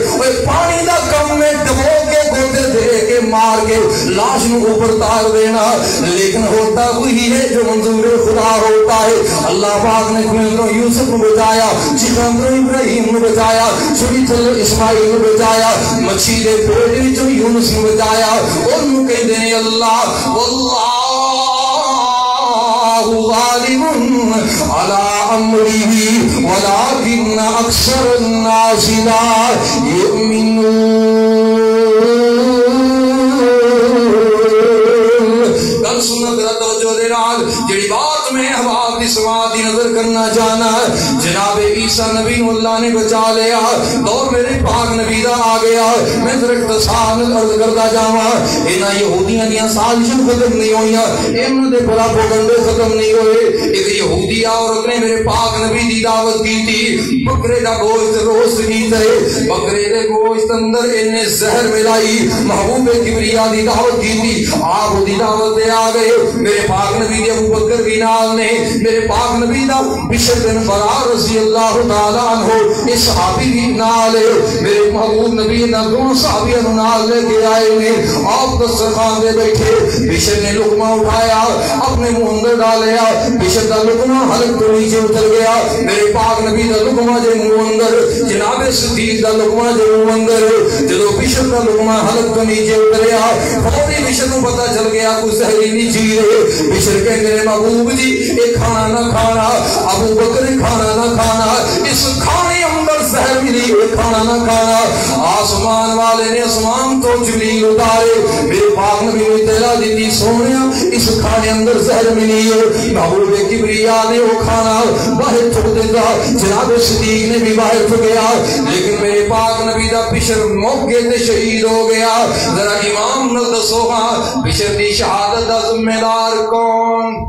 پانی دا کم میں ڈبو کے گوتے دے کے مار کے لاش نو اوپر تار دینا, لیکن ہوتا وہی ہے جو منظور خدا ہوتا ہے. اللہ پاک نے کھلوں یوسف کو بچایا, چکندر ابراہیم کو بچایا, چھری تھلو اسماعیل کو بچایا, مچھی دے پیٹ وچوں یونس کو بچایا. انہوں کہتے ہیں اللہ واللہ غالب علی امرہ ولکن اکثر الناس لا یؤمنون. گل سننا ذرا توجہ دے نال جڑی بات میں احباب دی سماعت دی نظر کرنا چاہنا. جناب عیسیٰ نبی نو اللہ نے بچا لیا, دور میرے پاک نبی دا آ گیا. میں ذرا اختصار عرض کرتا جاواں انہاں یہودیاں دیاں سازشاں ختم نہیں ہوئیاں, انہاں دے پروپیگنڈے ختم نہیں ہوئے. ایک یہودی عورت نے میرے پاک نبی دی دعوت کی تھی. بکرے دا گوشت روسٹ کیتا ہے, بکرے دے گوشت اندر انہیں زہر ملائی. محبوب کبریا دی دعوت کی تھی, آپ دی دعوت دے آ گئے. میرے پاک نبی دے ابو بکر بھی نال نے, میرے پاک نبی دا بشر بن برار رضی اللہ تعالی عنہ اس صحابی بھی نال ہے. میرے محبوب نبی دا دونوں صحابیوں نال لے کے آئے نے. آپ دسترخوان دے بیٹھے, بشر نے لقمہ اٹھایا اپنے منہ اندر ڈالیا. بشر دا لقمہ حلق تو نیچے اتر گیا. میرے پاک نبی دا لقمہ جے منہ اندر, جناب صدیق دا لقمہ جے منہ اندر. جدو بشر دا لقمہ حلق تو نیچے اتریا فوری بشر کو پتہ چل گیا کچھ زہریلی چیز ہے. بشر کہ میرے محبوب جی ایک کھانا نہ کھانا, ابو بکر کھانا نہ کھانا, اس کھانے اندر زہر ملی, ایک کھانا نہ کھانا. آسمان والے نے آسمان تو جلیل اتارے. میرے پاک نبی نے اطلاع دی سونیا اس کھانے اندر زہر ملی ہے. محبوب کبریا نے وہ کھانا باہر تھوک دیتا, جناب صدیق نے بھی باہر تھکیا, لیکن میرے پاک نبی دا بشر موقع تے شہید ہو گیا. ذرا امام نل دسو ہاں بشر دی شہادت دا ذمہ دار کون؟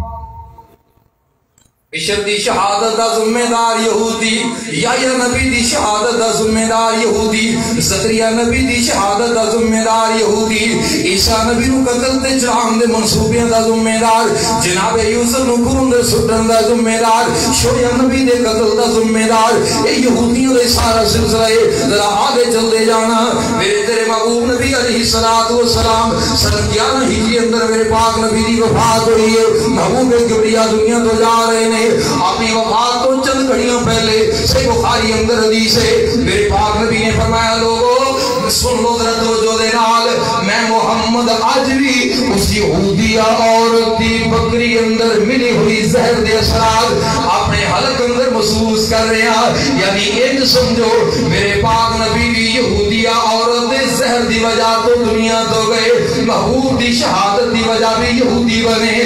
بشر دی شہادت دا ذمہ دار یہودی, یحییٰ نبی دی شہادت دا ذمہ دار یہودی, زکریا نبی دی شہادت دا ذمہ دار یہودی, عیسیٰ نبی نو قتل تے چڑھان دے منصوبیاں دا ذمہ دار, جناب یوسف نو خون دے سٹن دا ذمہ دار, شعیب نبی دے قتل دا ذمہ دار. اے یہودیوں دے سارا سلسلہ ہے. ذرا آگے چلتے جانا. میرے تیرے محبوب نبی علیہ الصلوۃ والسلام سن 11 ہجری اندر میرے پاک نبی دی وفات ہوئی ہے. محبوب کبریا دنیا تو جا رہے ہیں. اپنی وفات کو چند گھڑیاں پہلے صحیح بخاری اندر حدیث ہے. میرے پاک نبی نے فرمایا لوگوں سن لو ذرا توجہ دے نال, میں محمد اج بھی اس یہودیہ عورت دی بکری اندر ملی ہوئی زہر دے اثرات اپنے حلق اندر محسوس کر رہے ہیں. یعنی ایک سمجھو میرے پاک نبی بھی یہودیہ عورت دے زہر دی وجہ تو دنیا تو گئے, محبوب دی شہادت دی وجہ بھی یہودی بنے.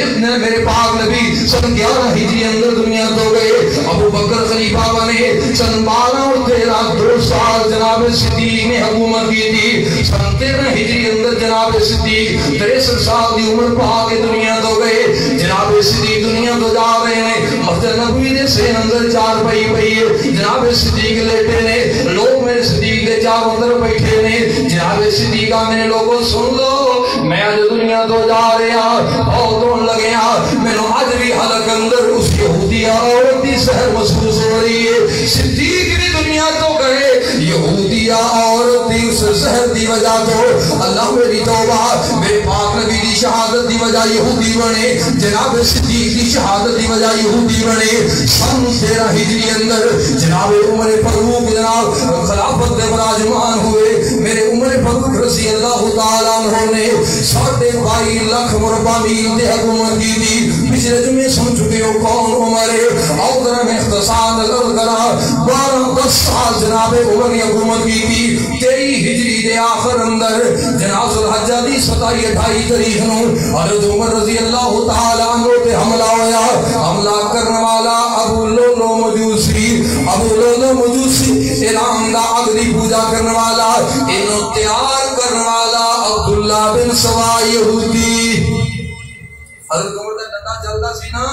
اتنے میرے پاک نبی سن 11 ہجری اندر دنیا تو گئے. ابو بکر خلیفہ بنے سن 12 اور 13 2 سال جناب صدیق نے حکومت کی تھی. سن 13 ہجری اندر جناب صدیق 63 سال کی عمر پا کے دنیا تو گئے. جناب صدیق دنیا تو جا رہے ہیں. مسجد نبوی دے سے اندر چار پئی پئی ہے. جناب صدیق لیٹے نے, لوگ میرے صدیق دے چاروں طرف بیٹھے نے. جناب صدیق میرے لوگوں سن لو, میں آج دنیا تو جا رہا بہت ہون لگے ہاں, میں نے آج بھی حلق اندر اس یہودیہ عورت دی زہر محسوس ہو رہی ہے. صدیق بھی دنیا تو گئے, یہودیہ عورت دی اس زہر دی وجہ تو اللہ میری توبہ, میرے پاک نبی دی شہادت دی وجہ یہودی بنے, جناب صدیق دی شہادت دی وجہ یہودی بنے. سن 13 ہجری اندر جناب عمر فاروق جناب خلافت دے براجمان ہوئے. میرے عمر فاروق رضی اللہ تعالیٰ عنہ نے 22.5 لاکھ مربع میل دے حکومت کی تھی. پچھلے جمعے سن چکے ہو کون عمر ہے, اور ذرا میں اختصار نظر کرا 12-10 سال جناب عمر نے حکومت کی تھی 23 ہجری دے آخر اندر جناب ذوالحجہ دی 27-28 تاریخ نو حضرت عمر رضی اللہ تعالی عنہ تے حملہ ہویا. حملہ کرنے والا ابو لولو مجوسی ایران دا اگلی پوجا کرنے والا انہوں تیار کرنے والا عبداللہ بن سوا یہودی. حضرت عمر دا ڈنڈا چلتا سی نا,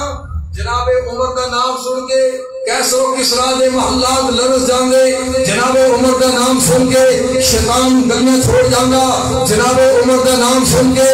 جناب عمر دا نام سن کے کیسر و کسرا دے محلات لرز جاندے. جناب عمر دا نام سن کے شیطان گلیاں چھوڑ جاندا. جناب عمر دا نام سن کے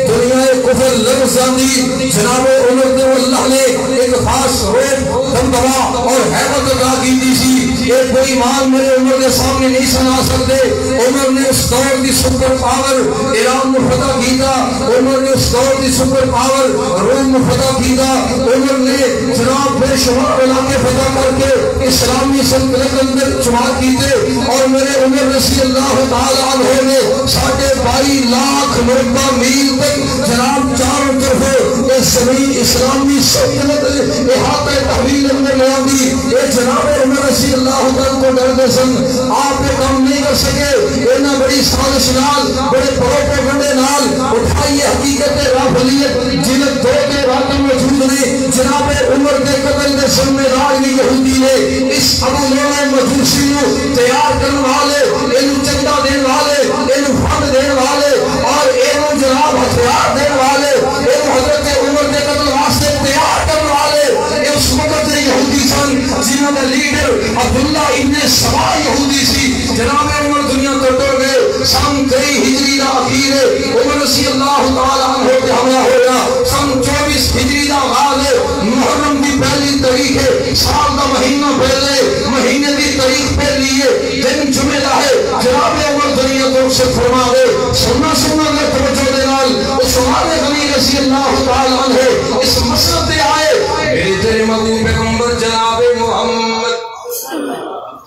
دنیا کفر لرز جاندی. جناب عمر دے اللہ نے ایک خاص روح دمدما اور حیبت عطا کی تھی سی. یہ کوئی ایمان میرے عمر کے سامنے نہیں سنا سکتے. عمر نے اس دور کی سپر پاور ایران میں فتح کیتا. عمر نے اس دور کی سپر پاور روم میں فتح کیتا. عمر نے جناب بے شمار علاقے فتح کر کے اسلامی سلطنت اندر جماعت کیتے. اور میرے عمر رضی اللہ تعالی عنہ نے 22.5 لاکھ مربع میل تک جناب چاروں طرف اس زمین اسلامی سلطنت احاطہ تحویل اندر لے آندی. یہ جناب عمر رضی اللہ تعالی کو ڈرتے سن. آپ یہ کام نہیں کر سکے. اتنا بڑی سازش نال بڑے پروپیگنڈے نال اٹھائی حقیقت رافضیت جنت دو کے واقع موجود نے. جناب عمر کے قتل کے سن میں راجی یہودی نے اس ابو لولو مجوسی کو تیار کرنے والے, انہوں چندہ دینے والے, انہوں فند دینے والے اور انہوں جناب ہتھیار دینے والے, انہوں حضرت عمر کے قتل واسطے تیار کرنے والے اس وقت یہودی سن جنہوں کا لیڈر عبداللہ ابن سوا یہودی سی. جناب عمر دنیا کو ٹر گئے. سن 23 ہجری دا اخیر عمر رضی اللہ تعالی عنہ پہ حملہ ہویا. سن 24 ہجری دا آغاز محرم کی پہلی تاریخ ہے. سال دا مہینہ پہلے مہینے کی تاریخ پہلی ہے. دن جمعہ ہے. جناب عمر دنیا کو سے فرما دے سننا اگر توجہ دے نال عثمان غنی رضی اللہ تعالی عنہ اس مسئلہ پہ آئے. میرے تیرے محبوب پیغمبر جناب محمد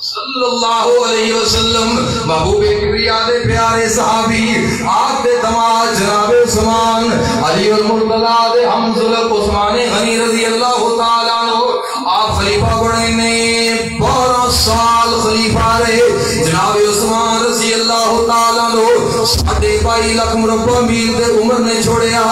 صلی اللہ علیہ وسلم محبوب کبریا دے پیارے صحابی آپ دے دماد جناب عثمان علی المرتضی دے حمزل عثمان غنی رضی اللہ تعالی عنہ آپ خلیفہ بڑے نے 12 سال خلیفہ رہے. جناب عثمان رضی اللہ تعالی عنہ 22.5 لاکھ مربع میل دے عمر نے چھوڑیا.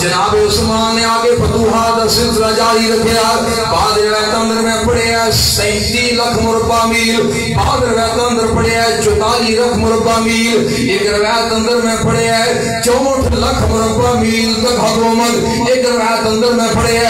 جناب عثمان نے آگے فتوحات کا سلسلہ جاری رکھیا. بعد روایت اندر میں پڑھیا 37 لاکھ مربع میل, بعد روایت اندر پڑھیا 44 لاکھ مربع میل, ایک روایت اندر میں پڑھیا 64 لاکھ مربع میل تک حکومت. ایک روایت اندر میں پڑھیا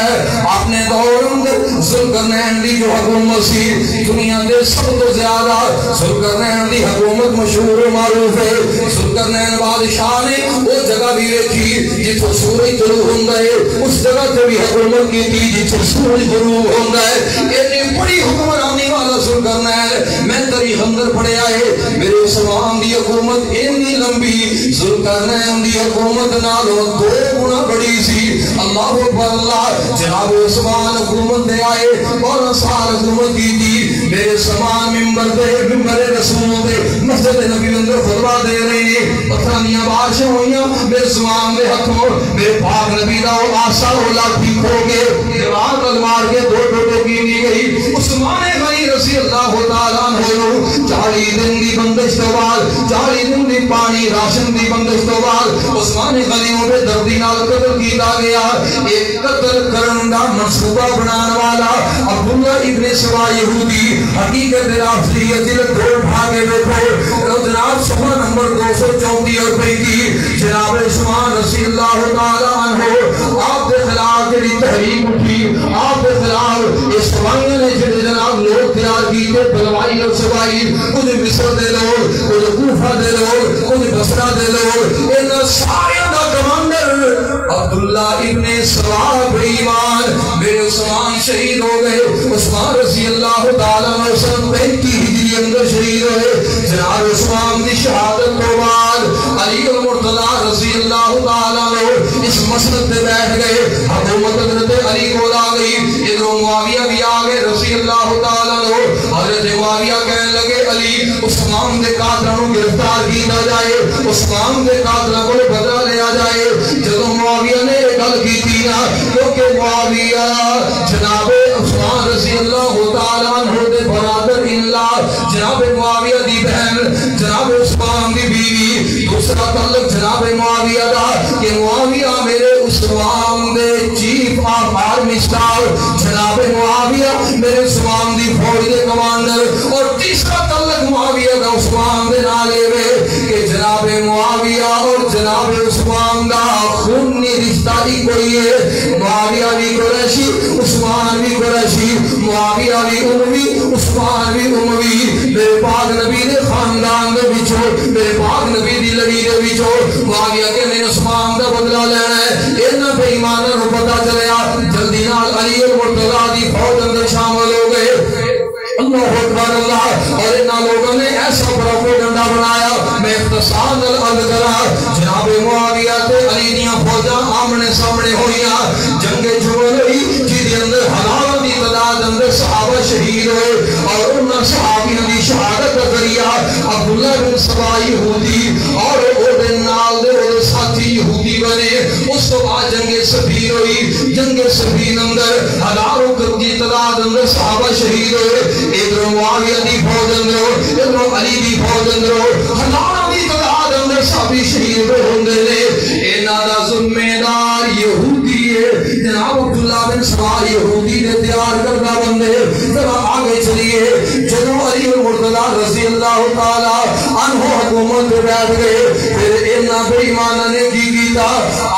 آپ نے دور اندر ذوالقرنین دی جو حکومت سی دنیا دے سب تو زیادہ ذوالقرنین دی حکومت مشہور و معروف ہے. ذوالقرنین بادشاہ نے وہ جگہ بھی دیکھی جتھوں سورج طلوع ہوندا ہے, اس جگہ تے بھی حکومت کی تھی جتھوں سورج طلوع ہوندا ہے. اتنی بڑی حکمرانی والا ذوالقرنین میں تاریخ اندر پڑھیا ہے. میرے عثمان دی حکومت اتنی لمبی ذوالقرنین دی حکومت نالوں 2 گنا بڑی سی. اللہ اکبر اللہ. جناب عثمان حکومت دے آئے اور سال حکومت کی تھی. میرے عثمان ممبر رسول دے مسجد نبی اندر خطبہ دے رہے ہیں. پتھانیاں بارشیں ہوئیاں میرے عثمان دے ہتھوں میرے پاک نبی دا وہ آسا اولا ٹھیک ہو گئے. دیوار تلوار کے 2 ٹوٹے کی دی گئی. عثمان غنی رضی اللہ تعالیٰ عنہ 40 دن دی بندش تو بعد 40 دن دی پانی راشن دی بندش تو بعد عثمان غنی پہ دردی نال قتل کیتا گیا. ایک قتل کرن دا منصوبہ بنانے والا عبداللہ ابن سوا یہودی حقیقت رافضیت دل دھوڑ بھاگے بیٹھو. جناب صفحہ نمبر 234 اور 35 جناب عثمان رضی اللہ تعالی عنہ آپ کے خلاف جڑی تحریک اٹھی, آپ کے خلاف اس سوائیوں نے جڑے جناب لوگ تیار کیتے بلوائی اور سوائی, کچھ مصر دے لوگ, کچھ کوفہ دے لوگ, کچھ بصرہ دے لوگ, ان سارے دا کمانڈر عبداللہ ابن سوا بے ایمان میرے عثمان شہید ہو گئے. عثمان رضی اللہ تعالیٰ عنہ سن 35 ہجری اندر شہید ہوئے. جناب عثمان دی شہادت تو بعد علی المرتضی رضی اللہ تعالیٰ عنہ اس مسجد پہ بیٹھ گئے. حکومت حضرت علی کو آ گئی. ادھر معاویہ بھی آ گئے رضی اللہ تعالیٰ عنہ. حضرت معاویہ کہنے لگے علی عثمان دے قاتلوں کو گرفتار کیا جائے, عثمان دے قاتلوں کو بدلہ لیا جائے. جب معاویہ نے یہ گل کی تھی نا کیونکہ معاویہ جناب عثمان رضی اللہ تعالیٰ عنہ دے برادر اللہ جناب معاویہ دی بہن جناب عثمان دی بیوی، دوسرا تعلق جناب معاویہ دا کہ معاویہ میرے عثمان دے چیف آف آرمی اسٹاف، جناب معاویہ میرے عثمان دی فوج دے کمانڈر، اور تیسرا تعلق معاویہ دا عثمان دے نالے میں کہ جناب معاویہ اور جناب عثمان دا خونی رشتہ ہی کوئی ہے، معاویہ بھی قریشی عثمان بھی قریشی، معاویہ بھی اموی عثمان بھی اموی، میرے پاک نبی دے خاندان دے بچو، میرے پاک نبی دی لڑی دے بچو، معاویہ کہ میں عثمان دا بدلہ لینا ہے، انہاں بے ایماناں نوں پتہ چلیا، جلدی نال علی المرتضیٰ دی فوج اندر شامل ہو گئے۔ اللہ اکبر اللہ، اور انہاں لوگوں نے ایسا پروپیگنڈا بنایا، میں اختصار نال عرض کراں، جناب معاویہ تے علی دیاں فوجاں آمنے سامنے ہوئیاں، جنگ جمل ہوئی جدے اندر ہزاراں دی تعداد اندر صحابہ شہید ہوئے، اور انہاں صحابیاں دی شہادت کا ذریعہ عبداللہ بن سبا یہودی اور او دے نال دے ساتھی یہودی بنے۔ اس تو بعد جنگ صفین ہوئی، جنگ صفین اندر ہزاروں کی تعداد اندر صحابہ شہید ہوئے، ادھر معاویہ دی فوج اندر، ادھر علی دی فوج اندر، ہزاروں کی تعداد اندر صحابی شہید ہوندے نے۔ انہاں دا ذمہ دار یہودی ہے، جناب عبداللہ بن سبا یہودی نے تیار کردہ بندے۔ ذرا آگے چلیے، جنو علی المرتضیٰ رضی اللہ تعالی عنہ حکومت پہ بیٹھ گئے، پھر انہاں بے ایماناں نے کی کیتا،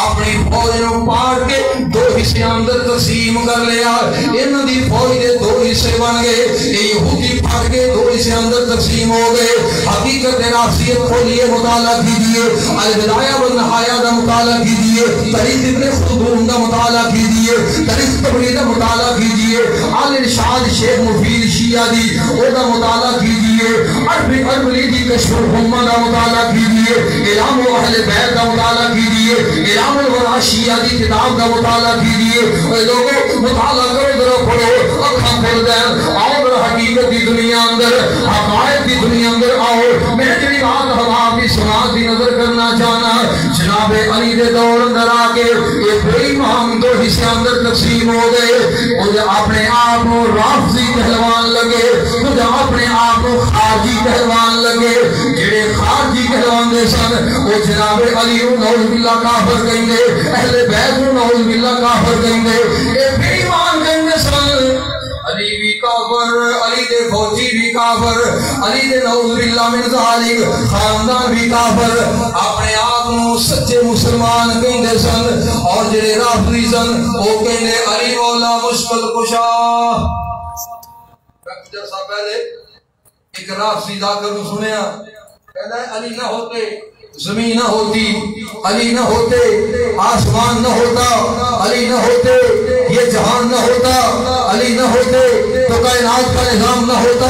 اپنی فوج نوں پاٹ کے دو حصے اندر تقسیم کر لیا، انہاں دی فوج دے دو حصے بن گئے، یہودی پھٹ کے دو حصے اندر تقسیم ہو گئے۔ حقیقت نافسیت کھولیے، مطالعہ کیجیے، البدایہ والنہایہ دا مطالعہ کیجیے، تاریخ ابن خلدون دا مطالعہ کیجیے، تاریخ طبری دا مطالعہ کیجیے، الارشاد شیخ مفید شیعہ دی او دا مطالعہ کیجیے، اربلی دی کشف الامہ دا مطالعہ کیجیے، اعلام اہل بیت دا مطالعہ کیجیے، اعلام الورا شیعہ دی کتاب دا مطالعہ کیجیے۔ اے لوگوں مطالعہ کرو، ذرا پڑھو، اکھاں کھول دیں، آؤ ذرا حقیقت دی دنیا اندر، حقائق دی دنیا اندر آؤ۔ میں جڑی بات ہم آپ کی سماعت دی نظر کرنا چاہنا، جناب علی دے دور اندر آ کے یہ بے ایمان دو حصے اندر تقسیم ہو گئے، مجھے اپنے آپ کو رافضی کہلوان لگے، مجھے اپنے آپ کو خارجی کہلوان لگے، جڑے خارجی کہلوان دے سن وہ جناب علی نعوذ باللہ کافر کہیں گے، اہل بیت نعوذ باللہ کافر کہیں گے، یہ بے ایمان کہیں گے سن، علی بھی کافر، علی دے فوجی بھی کافر، علی دے نعوذ باللہ من ذالک خاندان بھی کافر، اپنے آپ کو سچے مسلمان کہندے سن، اور جڑے رافضی سن وہ کہندے علی مولا مشکل کشا۔ کچھ سا پہلے ایک رافضی ذاکر کو سنیا، کہتا ہے علی نہ ہوتے زمین نہ ہوتی، علی نہ ہوتے آسمان نہ ہوتا، علی نہ ہوتے یہ جہان نہ ہوتا، علی نہ ہوتے تو کائنات کا نظام نہ ہوتا،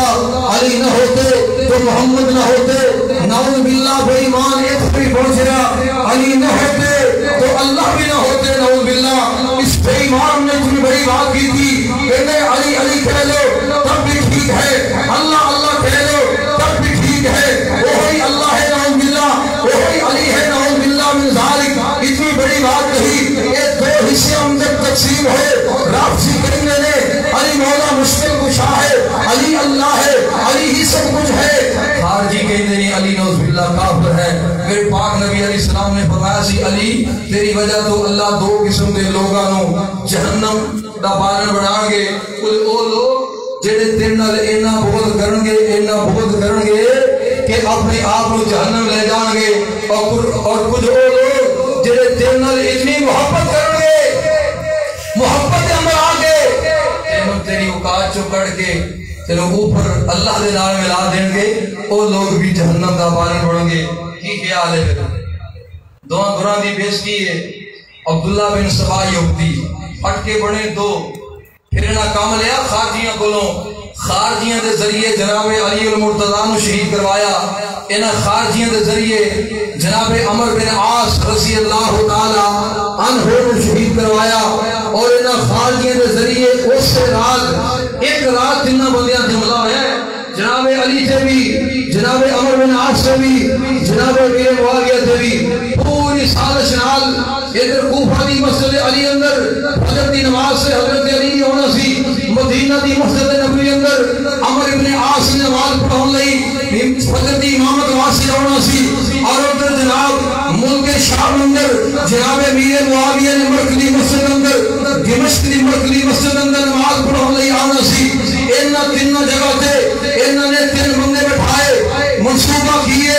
علی نہ ہوتے تو محمد نہ ہوتے، نعوذ باللہ بے ایمان ایک بھی پہنچ رہا، علی نہ ہوتے تو اللہ بھی نہ ہوتے، نعوذ باللہ۔ اس بے ایمان نے اتنی بڑی بات کی تھی، کہتے علی علی کہہ لو تب بھی ٹھیک ہے، اللہ اللہ کہہ لو تب بھی ٹھیک ہے، وہی اللہ ہے نعوذ باللہ، وہی علی ہے نعوذ باللہ من ذالک۔ اتنی بڑی بات کہی، یہ دو حصے اندر تقسیم ہوئے، رافضی کہنے نے علی مولا مشکل کشا ہے، علی اللہ ہے، علی ہی سب کچھ ہے، خارجی کہنے نے علی نعوذ باللہ کافر ہے۔ میرے پاک نبی علیہ السلام نے فرمایا سی علی تیری وجہ تو اللہ دو قسم دے لوگوں جہنم دا بارن بنا گے، کوئی او لوگ جڑے تیرے نال اینا بغض کرن گے، اینا بغض کرن گے کہ اپنے آپ کو جہنم لے جان گے، اور کچھ وہ لوگ جڑے تیرے نال اتنی محبت کرن گے، محبت اندر آ کے تیری اوقات چو کڑ کے تیرے اوپر اللہ دے نال ملا دیں گے، وہ لوگ بھی جہنم دا بارن بنیں گے۔ کی خیال ہے؟ دعا گراں دی بےزتی ہے۔ عبداللہ بن سبا یہودی پھٹ کے بنے دو، پھر انہاں کام لیا خارجیاں کولوں، خارجیاں دے ذریعے جناب علی المرتضیٰ نو شہید کروایا، انہاں خارجیاں دے ذریعے جناب عمر بن عاص رضی اللہ تعالی عنہ نو شہید کروایا، اور انہاں خارجیاں دے ذریعے اس رات ایک رات تینوں بندیاں حملہ ہوا ہے، جناب علی سے بھی، جناب عمر بن عاص سے بھی، جناب امیر معاویہ سے بھی، پوری سازش نال ادھر کوفہ دی مسجد علی اندر فجر دی نماز سے حضرت علی ہونا سی، مدینہ دی مسجد نبوی اندر عمر بن عاص نے نماز پڑھاؤ لئی فجر دی امامت واسطے آنا سی اور ادھر جناب ملک شام اندر جناب امیر معاویہ نے مرکزی مسجد اندر دمشق دی مرکزی مسجد اندر نماز پڑھاؤ لئی آنا سی انہاں تینوں جگہ تے انہاں نے 3 بندے بٹھائے منصوبہ کیے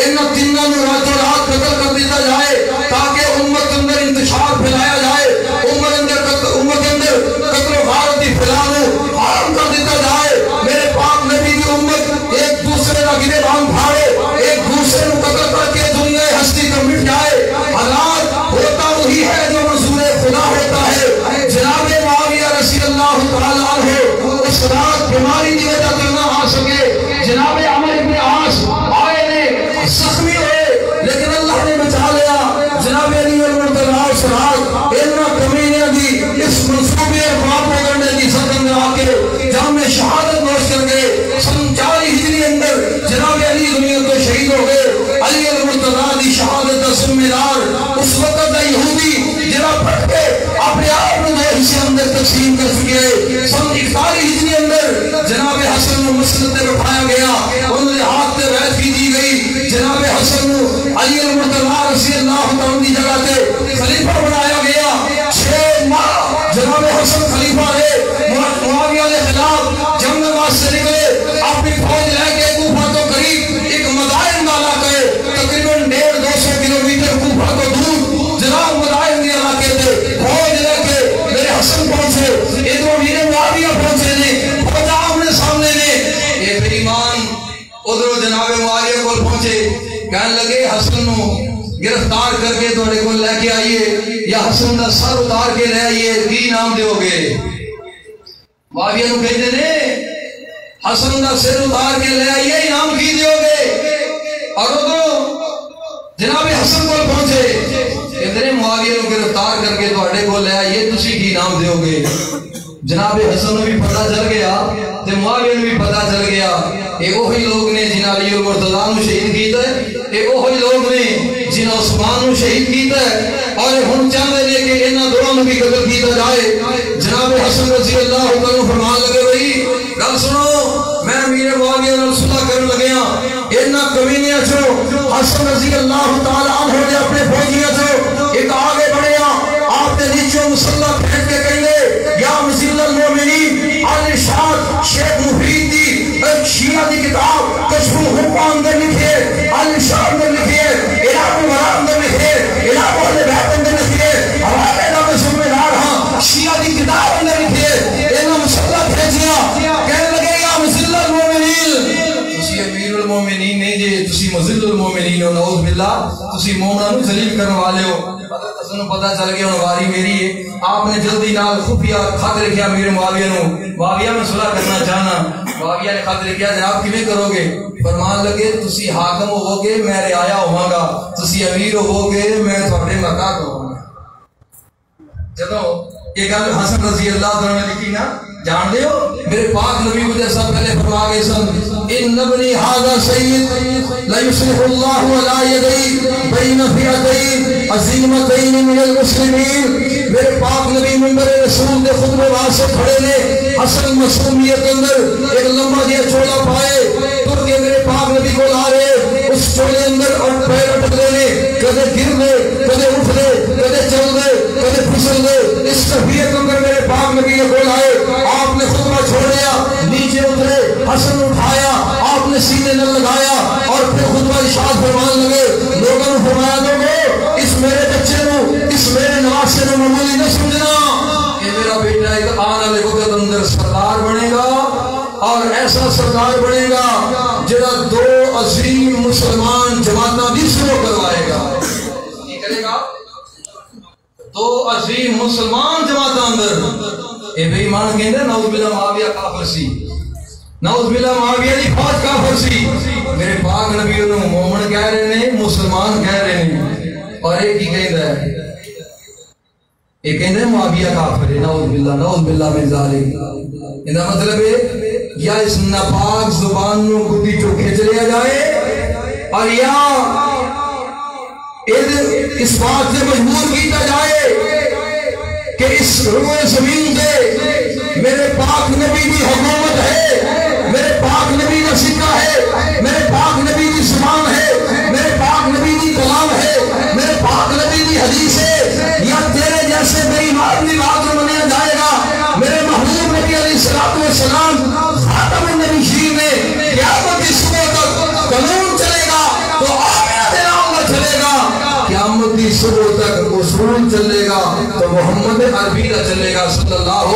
انہاں تینوں نوں راتوں رات قتل کر دیا جائے تاکہ امت اندر انتشار پھیلایا جائے امت اندر قتل و غارت دی پھیلاؤ حرام کر دیتا جائے میرے پاک نبی کی امت ایک دوسرے کا گریبان پھاڑے ایک دوسرے کو قتل کر کے دنیا ہستی کا مٹ جائے حالات ہوتا وہی ہے جو منظور خدا ہوتا ہے جناب معاویہ رضی اللہ تعالیٰ عنہ اس رات بیماری کی وجہ سے نہ آ سکے جناب عمر بن عاص آئے نے زخمی ہوئے لیکن اللہ نے بچا لیا جناب علی المرتضیٰ سرات اتنا کمینہ دی اس منصوبے خواب کرنے کی سطح میں آ کے جامع شہادت نوش کر گئے سن 40 ہجری اندر جناب علی دنیا کو شہید ہو گئے علی المرتضیٰ دی شہادت کا ذمہ دار اس وقت کا یہودی جناب پھٹ کے اپنے آپ میں جو حصے اندر تقسیم کر چکے سن 41 ہجری اندر جناب حسن کو مسجد میں بٹھایا گیا انہوں نے ہاتھ پہ بیعت کی دی گئی جناب حسن کو علی المرتضیٰ رضی اللہ تعالیٰ کی جگہ سے خلیفہ بنایا گیا 6 ماہ جناب حسن خلیفہ رہے معاویہ کے خلاف جنگ واسطے نکلے اپنی فوج لے کے کوفہ تو قریب ایک مدائن نالا گئے تقریباً 150-200 کلومیٹر کوفہ کو دور جناب مدائن کے علاقے تھے فوج لے کے میرے حسن پہنچے ادھر میرے معاویہ پہنچے نے فوج آمنے سامنے نے اے بے ایمان ادھر جناب معاویہ کو پہنچے کہنے لگے حسن نو گرفتار کر کے توڑے کو لے کے آئیے یا حسن دا سر اتار کے لے آئیے کی نام دیو گے معاویہ نو کہتے نے حسن دا سر اتار کے لے آئیے انعام کی دیو گے اور ادھر جناب حسن کو پہنچے کہتے نے معاویہ نو گرفتار کر کے توڑے کو لے آئیے تسی کی نام دیو گے جناب حسن بھی پتہ چل گیا تے معاویہ بھی پتہ چل گیا اے وہی لوگ نے جنہاں علی المرتضیٰ نو شہید کیتا ہے اے وہی لوگ نے جنہاں عثمان نو شہید کیتا ہے اور ہن چاہندے نے کہ انہاں دونوں نو بھی قتل کیتا جائے جناب حسن رضی اللہ عنہ فرمان لگے بھائی گل سنو میں امیر معاویہ نال صلح کرن لگیا انہاں کمینیاں چوں حسن رضی اللہ تعالی عنہ نے اپنے فوجیاں چوں ایک آگے بڑھیا آپ نے نیچے مسلح پھینک کے کہے یا مزل المومنین الارشاد شیخ مفید دی ایک شیعہ دی کتاب کشف الحقان دے لکھے الارشاد دے لکھے الہام المرام دے لکھے الہام اہل بیت دے لکھے حوالے نام ذمہ دار ہاں شیعہ دی کتاب دے لکھے انہاں مسلح بھیجیا کہنے لگے یا مزل المومنین تسی امیر المومنین نہیں جے تسی مزل المومنین ہو نعوذ باللہ تسی مومناں نو ذلیل کرنے والے ہو پتہ چل گیا واری میری ہے آپ نے جلدی نال خفیہ خط لکھیا میرے معاویہ نو معاویہ میں صلح کرنا چاہنا معاویہ نے خط لکھیا جناب کیویں کرو گے فرمان لگے تسی حاکم ہوو گے میں رعایا ہوواں گا تسی امیر ہوو گے میں تھوڑے مقام ہوواں گا جدوں یہ گل حسن رضی اللہ عنہ نے لکھی نا جان دے ہو میرے پاک نبی کو جیسا پہلے فرما گئے سن ان ابنی ھذا سید لا یصلح اللہ ولا یدی بین فئتین عظیمتین من المسلمین میرے پاک نبی منبر رسول دے خطبے واسطے کھڑے نے حسن معصومیت اندر ایک لمبا جہا چولا پائے تر کے میرے پاک نبی کو لا رہے اس چولے اندر اور پیر اٹک لے کدے گر دے کدے اٹھ دے کدے چل دے کدے پھسل دے اس کیفیت اندر میرے پاک نبی کو لائے آپ نے خطبہ چھوڑیا نیچے اترے حسن اٹھایا آپ نے سینے نہ لگایا اور پھر خطبہ ارشاد فرمان لگے لوگوں نے فرمایا لوگو اس میرے بچے نو اس میرے نواسے نو معمولی نہ سمجھنا کہ میرا بیٹا ایک آنے والے وقت اندر سردار بنے گا اور ایسا سردار بنے گا جڑا 2 عظیم مسلمان جماعتاں بھی شروع کروائے گا یہ کرے گا 2 عظیم مسلمان جماعتاں اندر اے بے ایمان کہندے نعوذ باللہ معاویہ کافر سی نعوذ باللہ معاویہ دی فوج کافر سی میرے پاک نبی انہوں مومن کہہ رہے ہیں مسلمان کہہ رہے ہیں اور ایک ہی کہندہ ہے ایک کہندہ ہے معاویہ کافر ہے نعوذ باللہ من ذالک اندہ مطلب ہے یا اس ناپاک زبان نو گدی چو کھچ لیا جائے اور یا اس بات سے مجبور کیتا جائے کہ اس روئے زمین دے میرے پاک نبی کی حکومت ہے میرے پاک نبی کا صبح تک اصول چلے گا تو محمد عربی کا چلے گا صلی اللہ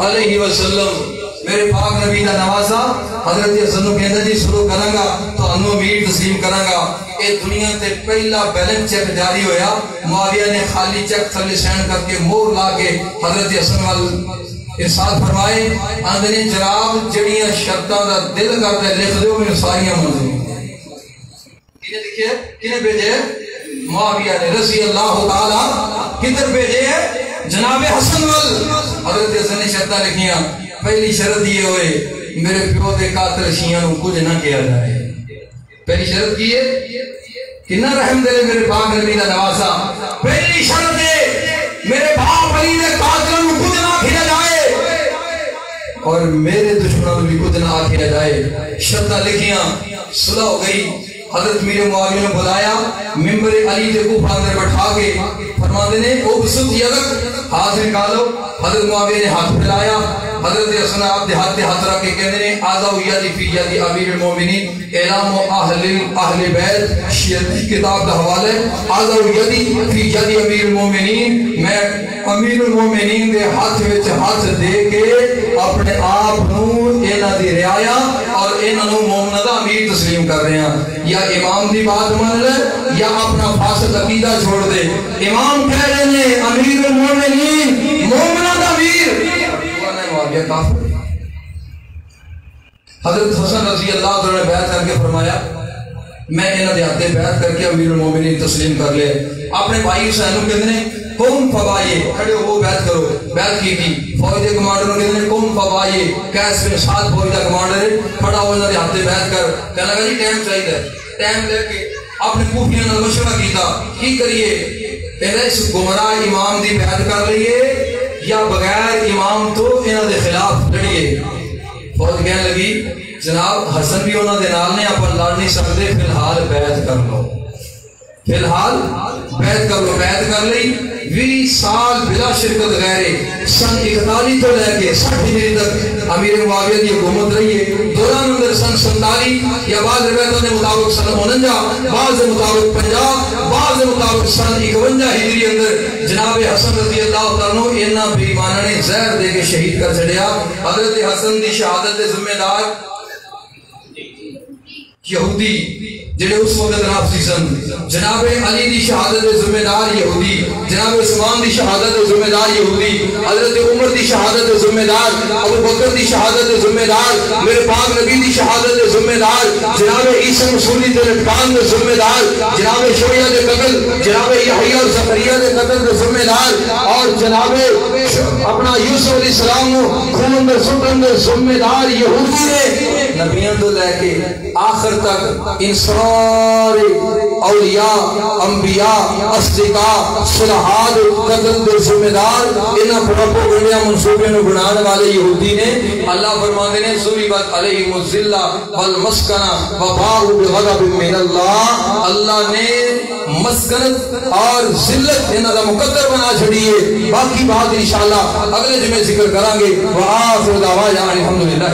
علیہ وسلم. میرے پاک نبی کا نوازا حضرت حسن نو کہندا جی شروع کراں گا تو انو میٹ تسلیم کراں گا. اے دنیا تے پہلا بیلنس چیک جاری ہویا. معاویہ نے خالی چیک تھلے سین کر کے مہر لا کے حضرت حسن وال ارشاد فرمائے اندر جناب جڑیاں شرطاں دا دل کردا ہے لکھ دیو میں ساریاں منظور. کنے لکھے کنے بھیجے؟ معاویہ نے رضی اللہ تعالی کدھر بھیجے؟ جناب حسن وال. حضرت حسن نے شرطاں لکھیاں. پہلی شرط یہ ہوئے میرے پیو دے قاتل شیعہ نو کچھ نہ کیا جائے. پہلی شرط کی ہے کنا رحم دے میرے پاک نبی دا نواسا. پہلی شرط ہے میرے باپ علی دے قاتل نو کچھ نہ کیا جائے اور میرے دشمنوں نو بھی کچھ نہ کیا جائے. شرطاں لکھیاں. صلح ہو گئی. حضرت میرے معاویہ نے بلایا ممبر علی کے کوفہ اندر بٹھا کے فرماتے نے او بسط یدک ہاتھ نکالو. حضرت معاویہ نے ہاتھ پھیلایا. حضرت حسن آپ دے ہاتھ رکھ کے کہتے ہیں آذا یادی فی یادی امیر المومنین اعلام اہل بیت شیعتی کتاب کا حوالہ ہے. آذا یادی فی یادی امیر المومنین میں امیر المومنین دے ہاتھ وچ ہاتھ دے کے اپنے آپ نو انہاں دی رعایا اور انہاں نو مومنہ دا امیر تسلیم کر رہے ہیں. یا امام دی بات مان لے یا اپنا فاسد عقیدہ چھوڑ دے. امام کہہ رہے ہیں امیر المومنین مومنہ دا امیر. معاویہ کافر. حضرت حسن رضی اللہ عنہ نے بیعت کر کے فرمایا میں انہاں دے ہاتھے بیعت کر کے امیر المومنین تسلیم کر لے. اپنے بھائی حسین کو کہتے ہیں قوم فوائے کھڑے ہو بیعت کرو. بیعت کی تھی. فوج کے کمانڈر کو کہتے ہیں قوم فوائے قیس بن سعد فوج کا کمانڈر ہے کھڑا ہو انہاں دے ہاتھے بیعت کر. کہنے لگا جی ٹائم چاہیے. ٹائم لے کے اپنے کوفیاں نال مشورہ کیتا کی کریے. پہلے اس گمراہ امام دی بیعت کر لئیے یا بغیر امام تو انہاں دے خلاف لڑیے. فوج کہنے لگی جناب حسن بھی انہاں دے نال نے اپن لڑ نہیں سکتے فی الحال بیعت کر لو. فی الحال بیعت کر لو. بیعت کر لی. 20 سال بلا شرکت غیرے سن 41 تو لے کے 60 ہجری تک امیر معاویہ کی حکومت رہی ہے. دوران اندر سن 47 یا بعض روایتوں کے مطابق سن 49 بعض مطابق 50 بعض مطابق سن 51 ہجری اندر جناب حسن رضی اللہ تعالیٰ عنہ انہاں بے ایماناں نے زہر دے کے شہید کر چھڑیا. حضرت حسن دی شہادت دے ذمہ دار یہودی جنہیں اس وقت نافذ سن. جناب علی دی شہادت دے ذمہ دار یہودی. جناب عثمان دی شہادت دے ذمہ دار یہودی. حضرت عمر دی شہادت دے ذمہ دار ابو بکر دی شہادت دے ذمہ دار میرے پاک نبی دی شہادت دے ذمہ دار جناب عیسی مسیح دے لٹکان دے ذمہ دار جناب شویہ دے قتل جناب یحییٰ اور زکریا دے قتل دے ذمہ دار اور جناب اپنا یوسف علیہ السلام خون دے سٹن دے ذمہ دار یہودی نے. نبیوں تو لے کے آخر تک ان سارے اولیاء انبیاء اصدقاء صلحات قتل دے ذمہ دار انہاں پروپیگنڈا منصوبے نو بنانے والے یہودی نے. اللہ فرماتے ہیں ضربت علیہم الذلہ والمسکنہ وباءوا بغضب من اللہ. اللہ نے مسکنت اور ذلت انہاں دا مقدر بنا چھڑی ہے. باقی بات انشاءاللہ اگلے جمعے ذکر کریں گے. وآخر دعوانا الحمدللہ.